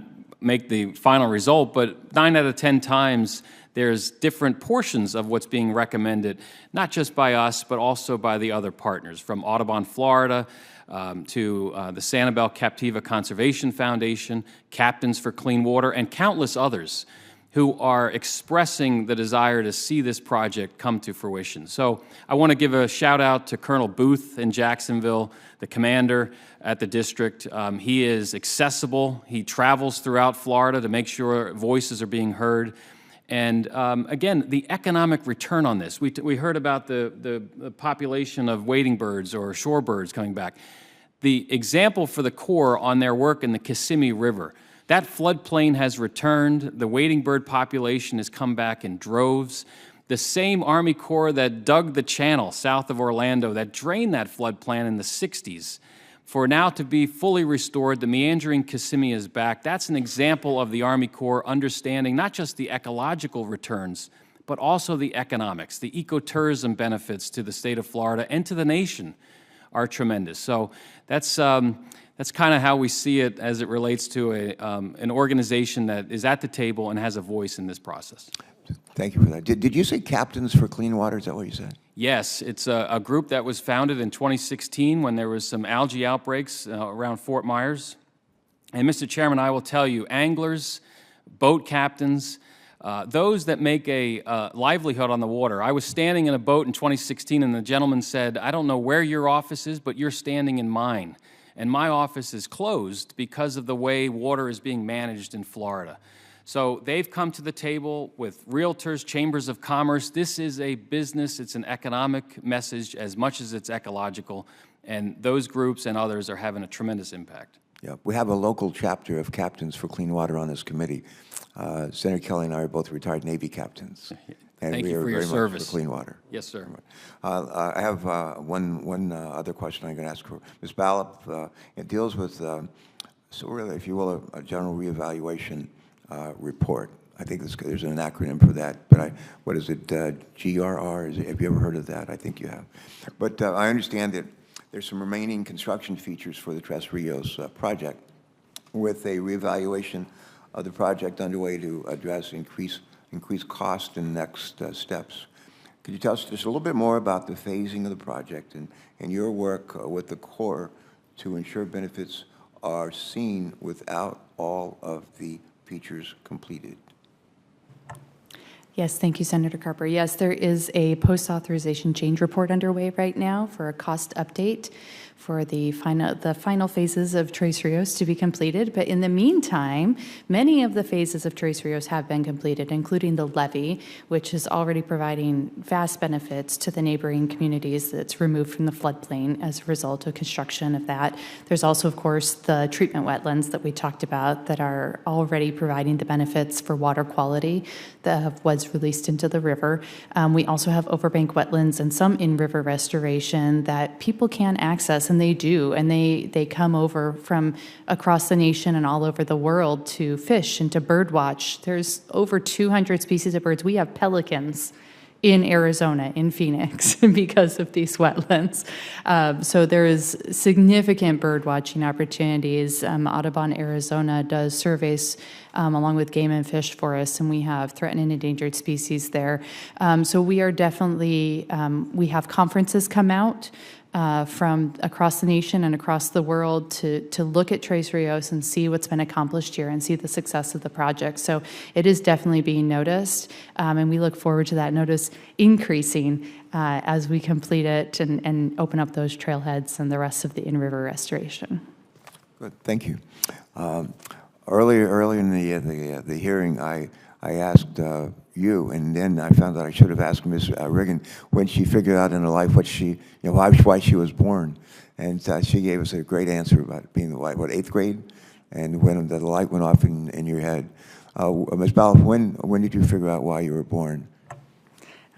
make the final result, but 9 out of 10 times there's different portions of what's being recommended, not just by us, but also by the other partners, from Audubon, Florida, to the Sanibel Captiva Conservation Foundation, Captains for Clean Water, and countless others who are expressing the desire to see this project come to fruition. So I want to give a shout out to Colonel Booth in Jacksonville, the commander at the district. He is accessible. He travels throughout Florida to make sure voices are being heard. And again, the economic return on this. We heard about the population of wading birds or shorebirds coming back. The example for the Corps on their work in the Kissimmee River, that floodplain has returned. The wading bird population has come back in droves. The same Army Corps that dug the channel south of Orlando, that drained that floodplain in the 60s, for now to be fully restored, the meandering Kissimmee is back. That's an example of the Army Corps understanding not just the ecological returns, but also the economics. The ecotourism benefits to the state of Florida and to the nation are tremendous. So that's kind of how we see it as it relates to an organization that is at the table and has a voice in this process. Thank you for that. Did you say Captains for Clean Water? Is that what you said? Yes, it's a group that was founded in 2016 when there was some algae outbreaks around Fort Myers. And Mr. Chairman, I will tell you, anglers, boat captains, those that make a livelihood on the water. I was standing in a boat in 2016 and the gentleman said, I don't know where your office is, but you're standing in mine. And my office is closed because of the way water is being managed in Florida. So they've come to the table with realtors, chambers of commerce. This is a business, it's an economic message as much as it's ecological, and those groups and others are having a tremendous impact. Yeah, we have a local chapter of Captains for Clean Water on this committee. Senator Kelly and I are both retired Navy captains. And Thank we you are for your very service. much for clean water. Yes, sir. I have one other question I'm going to ask for Ms. Ballop. It deals with, so really, if you will, a general reevaluation report. I think there's an acronym for that, but what is it, GRR? Have you ever heard of that? I think you have. But I understand that there's some remaining construction features for the Tres Rios project with a reevaluation of the project underway to address increased cost and next steps. Could you tell us just a little bit more about the phasing of the project and your work with the Corps to ensure benefits are seen without all of the features completed? Yes, thank you, Senator Carper. Yes, there is a post-authorization change report underway right now for a cost update for the final phases of Tres Rios to be completed. But in the meantime, many of the phases of Tres Rios have been completed, including the levee, which is already providing vast benefits to the neighboring communities that's removed from the floodplain as a result of construction of that. There's also, of course, the treatment wetlands that we talked about that are already providing the benefits for water quality that was released into the river. We also have overbank wetlands and some in-river restoration that people can access, and they do, and they come over from across the nation and all over the world to fish and to bird watch. There's over 200 species of birds. We have pelicans in Arizona, in Phoenix, because of these wetlands. So there is significant bird watching opportunities. Audubon, Arizona does surveys along with game and fish forests, and we have threatened and endangered species there. So we are definitely, we have conferences come out from across the nation and across the world to look at Tres Rios and see what's been accomplished here and see the success of the project. So it is definitely being noticed, and we look forward to that notice increasing as we complete it and open up those trailheads and the rest of the in-river restoration. Good, thank you. Earlier in the hearing, I asked you, and then I found out I should have asked Ms. Riggin when she figured out in her life what she, why she was born, and she gave us a great answer about being what 8th grade, and when the light went off in your head. Ms. Balfe, when did you figure out why you were born?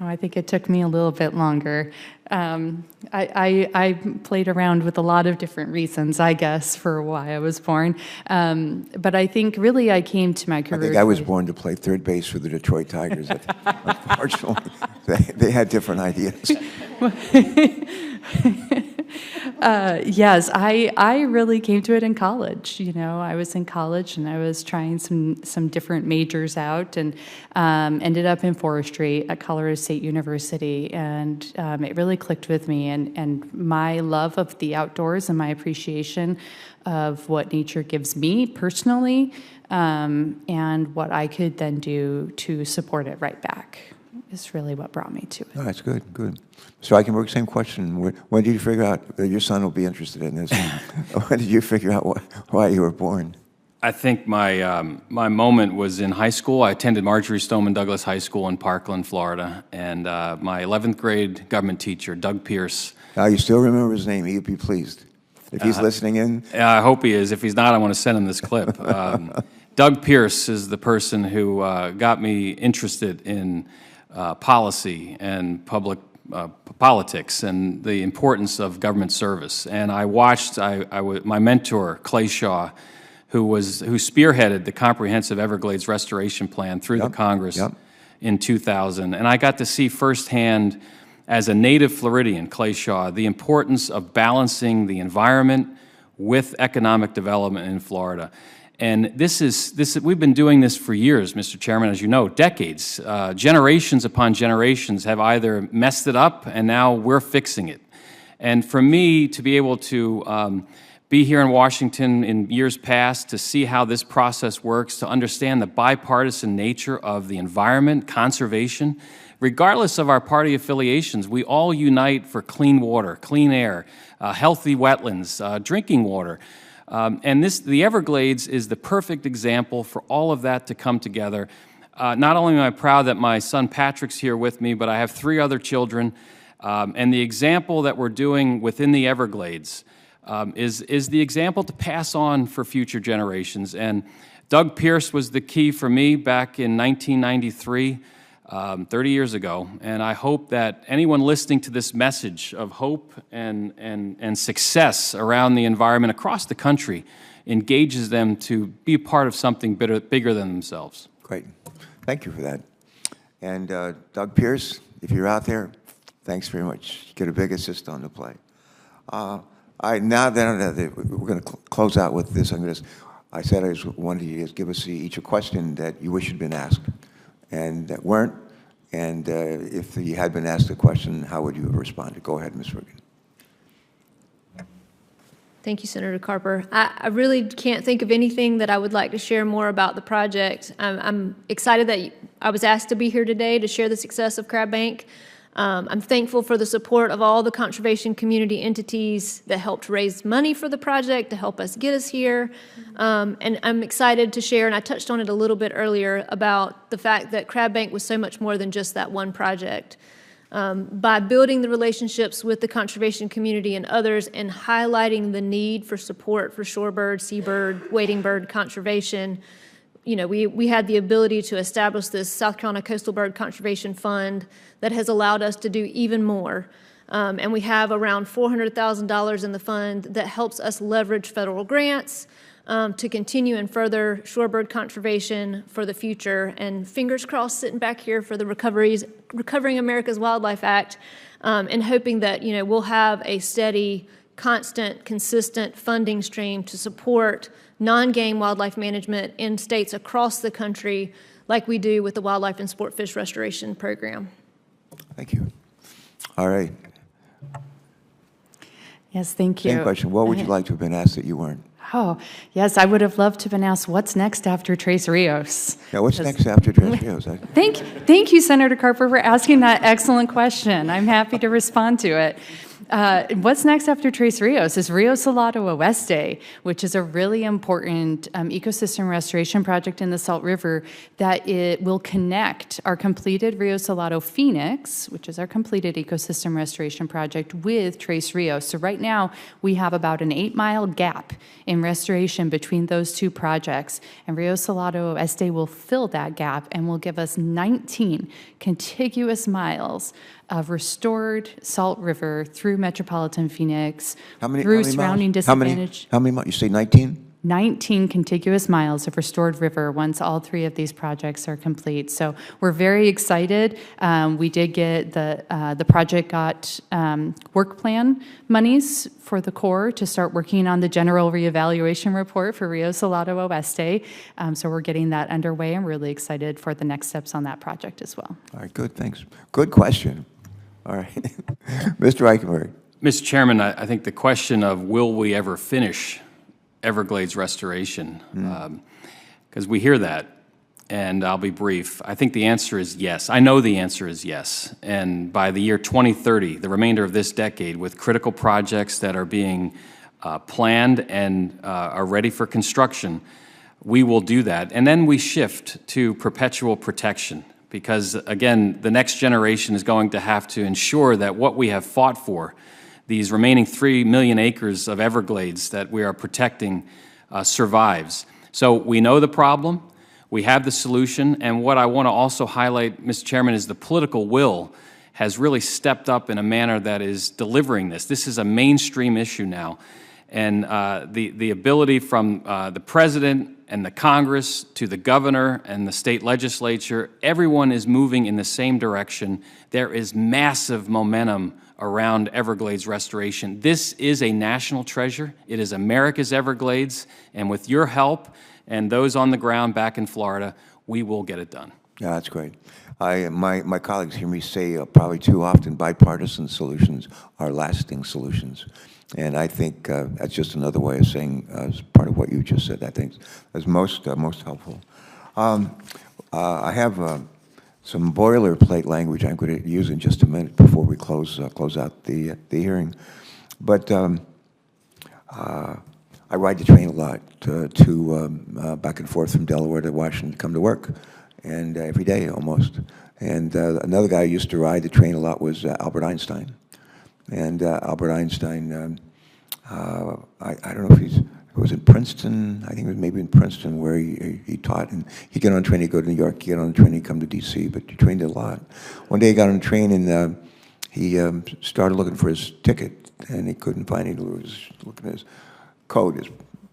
Oh, I think it took me a little bit longer. I played around with a lot of different reasons, I guess, for why I was born. But I think really I came to my career. I think I was born to play third base for the Detroit Tigers. Unfortunately, they had different ideas. Yes, I really came to it in college. I was in college and I was trying some different majors out, and ended up in forestry at Colorado State University, and it really clicked with me, and my love of the outdoors and my appreciation of what nature gives me personally, and what I could then do to support it right back is really what brought me to it. Oh, that's good, good. So I can work same question. When did you figure out that your son will be interested in this? When did you figure out why you were born? I think my moment was in high school. I attended Marjorie Stoneman Douglas High School in Parkland, Florida, and my 11th grade government teacher, Doug Pierce. You still remember his name. He'd be pleased. If he's listening in. I hope he is. If he's not, I want to send him this clip. Doug Pierce is the person who got me interested in policy and public politics and the importance of government service. And I watched my mentor, Clay Shaw, who spearheaded the comprehensive Everglades restoration plan through the Congress in 2000. And I got to see firsthand, as a native Floridian, Clay Shaw, the importance of balancing the environment with economic development in Florida. And we've been doing this for years, Mr. Chairman, as you know, decades. Generations upon generations have either messed it up, and now we're fixing it. And for me to be able to be here in Washington in years past, to see how this process works, to understand the bipartisan nature of the environment, conservation, regardless of our party affiliations, we all unite for clean water, clean air, healthy wetlands, drinking water. And the Everglades is the perfect example for all of that to come together. Not only am I proud that my son Patrick's here with me, but I have 3 other children. And the example that we're doing within the Everglades is the example to pass on for future generations. And Doug Pierce was the key for me back in 1993. 30 years ago, and I hope that anyone listening to this message of hope and success around the environment across the country engages them to be a part of something bigger than themselves. Great. Thank you for that. And Doug Pierce, if you're out there, thanks very much. Get a big assist on the play. Now that we're going to close out with this, I said I just wanted you to give us each a question that you wish had been asked and that weren't, and if you had been asked a question, how would you have responded? Go ahead, Ms. Riggin. Thank you, Senator Carper. I really can't think of anything that I would like to share more about the project. I'm excited that I was asked to be here today to share the success of Crab Bank. I'm thankful for the support of all the conservation community entities that helped raise money for the project to help us get us here. And I'm excited to share, and I touched on it a little bit earlier, about the fact that Crab Bank was so much more than just that one project. By building the relationships with the conservation community and others and highlighting the need for support for shorebird, seabird, wading bird conservation, we had the ability to establish this South Carolina Coastal Bird Conservation Fund that has allowed us to do even more. And we have around $400,000 in the fund that helps us leverage federal grants to continue and further shorebird conservation for the future. And fingers crossed, sitting back here for the Recovering America's Wildlife Act, and hoping that we'll have a steady, constant, consistent funding stream to support non-game wildlife management in states across the country, like we do with the Wildlife and Sport Fish Restoration Program. Thank you. All right. Yes, thank you. Same question. What would you like to have been asked that you weren't? Oh, yes, I would have loved to have been asked, what's next after Tres Rios? Yeah, what's next after Tres Rios? Thank you, Senator Carper, for asking that excellent question. I'm happy to respond to it. What's next after Tres Rios is Rio Salado Oeste, which is a really important ecosystem restoration project in the Salt River that it will connect our completed Rio Salado Phoenix, which is our completed ecosystem restoration project, with Tres Rios. So right now, we have about an 8-mile gap in restoration between those two projects, and Rio Salado Oeste will fill that gap and will give us 19 contiguous miles of restored Salt River through metropolitan Phoenix, through surrounding disadvantaged. How many miles? You say 19? 19 contiguous miles of restored river once all 3 of these projects are complete. So we're very excited. We did get the project got work plan monies for the Corps to start working on the general reevaluation report for Rio Salado Oeste. So we're getting that underway. I'm really excited for the next steps on that project as well. All right, good, thanks. Good question. All right. Mr. Eichenberg. Mr. Chairman, I think the question of will we ever finish Everglades restoration, because we hear that, and I'll be brief. I think the answer is yes. I know the answer is yes. And by the year 2030, the remainder of this decade, with critical projects that are being planned and are ready for construction, we will do that. And then we shift to perpetual protection, because, again, the next generation is going to have to ensure that what we have fought for, these remaining 3 million acres of Everglades that we are protecting, survives. So we know the problem, we have the solution, and what I want to also highlight, Mr. Chairman, is the political will has really stepped up in a manner that is delivering this. This is a mainstream issue now, and the ability from the President and the Congress to the governor and the state legislature, everyone is moving in the same direction. There is massive momentum around Everglades restoration. This is a national treasure. It is America's Everglades, and with your help and those on the ground back in Florida, we will get it done. Yeah, that's great. My colleagues hear me say probably too often, bipartisan solutions are lasting solutions. And I think that's just another way of saying, as part of what you just said, I think is most helpful. I have some boilerplate language I'm going to use in just a minute before we close out the hearing. But I ride the train a lot to back and forth from Delaware to Washington to come to work, and every day almost. And another guy who used to ride the train a lot was Albert Einstein. And Albert Einstein, I don't know if he was in Princeton. I think it was maybe in Princeton where he taught. And he'd get on a train, he'd go to New York, he'd get on a train, he'd come to D.C., but he trained a lot. One day he got on a train and he started looking for his ticket, and he couldn't find it. He was looking at his coat,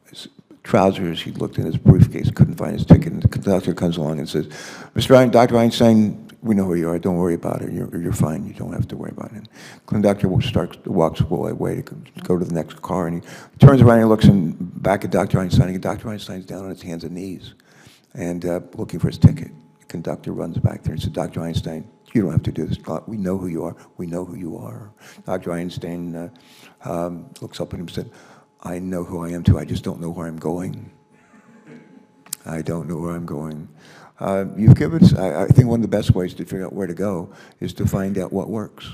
his trousers. He looked in his briefcase, couldn't find his ticket. And the conductor comes along and says, Dr. Einstein, we know who you are. Don't worry about it. You're fine. You don't have to worry about it. Conductor walks away to go to the next car, and he turns around and looks back at Dr. Einstein. And Dr. Einstein's down on his hands and knees and looking for his ticket. The conductor runs back there and says, Dr. Einstein, you don't have to do this. We know who you are. We know who you are. Dr. Einstein looks up at him and said, I know who I am too. I just don't know where I'm going. I don't know where I'm going. You've given us, I think one of the best ways to figure out where to go is to find out what works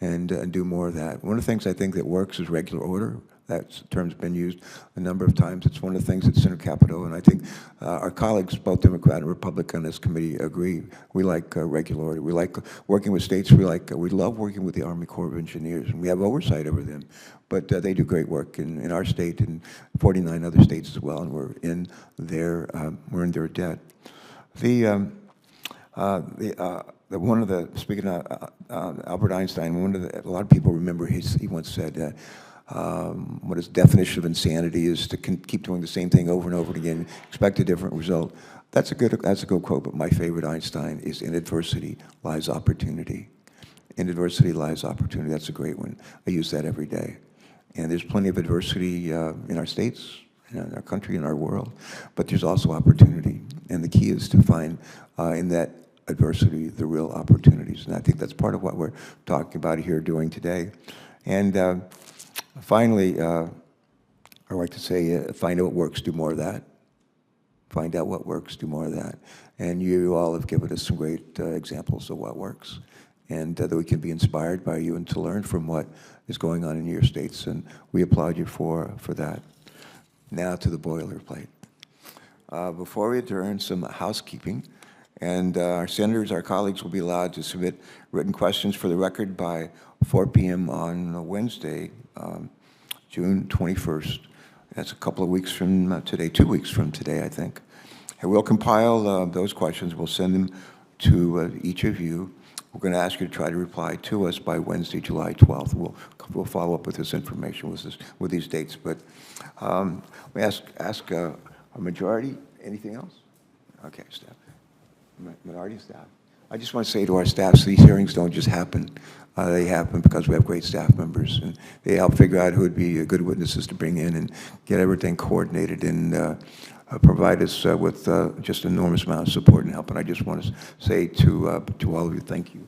and do more of that. One of the things I think that works is regular order. That term's been used a number of times. It's one of the things at Center Capitol, and I think our colleagues, both Democrat and Republican on this committee, agree. We like regular order. We like working with states. We love working with the Army Corps of Engineers, and we have oversight over them. But they do great work in our state and 49 other states as well, and we're in their debt. One of the, speaking of Albert Einstein, a lot of people remember he once said, what his definition of insanity is to keep doing the same thing over and over again, expect a different result. That's a good quote, but my favorite Einstein is, in adversity lies opportunity. In adversity lies opportunity. That's a great one. I use that every day. And there's plenty of adversity in our states, in our country, in our world, but there's also opportunity. And the key is to find in that adversity the real opportunities. And I think that's part of what we're talking about here doing today. And finally, I like to say, find out what works, do more of that. Find out what works, do more of that. And you all have given us some great examples of what works. And that we can be inspired by you and to learn from what is going on in your states. And we applaud you for that. Now to the boilerplate. Before we adjourn, some housekeeping. And our senators, our colleagues, will be allowed to submit written questions for the record by 4 p.m. on Wednesday, June 21st. That's a couple of weeks from today, 2 weeks from today, I think. And we'll compile those questions. We'll send them to each of you. We're going to ask you to try to reply to us by Wednesday, July 12th. We'll follow up with this information with these dates. But we ask a majority. Anything else? Okay, staff. Minority staff. I just want to say to our staffs, these hearings don't just happen. They happen because we have great staff members, and they help figure out who would be good witnesses to bring in and get everything coordinated and provide us with just an enormous amount of support and help. And I just want to say to all of you, thank you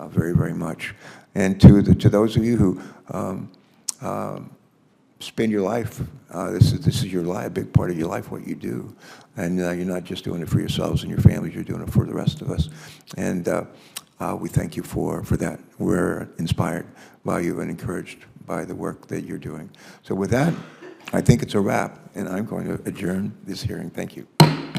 very, very much. And to those of you who spend your life, this is your life, a big part of your life, what you do. And you're not just doing it for yourselves and your families, you're doing it for the rest of us. And we thank you for that. We're inspired by you and encouraged by the work that you're doing. So with that, I think it's a wrap, and I'm going to adjourn this hearing. Thank you.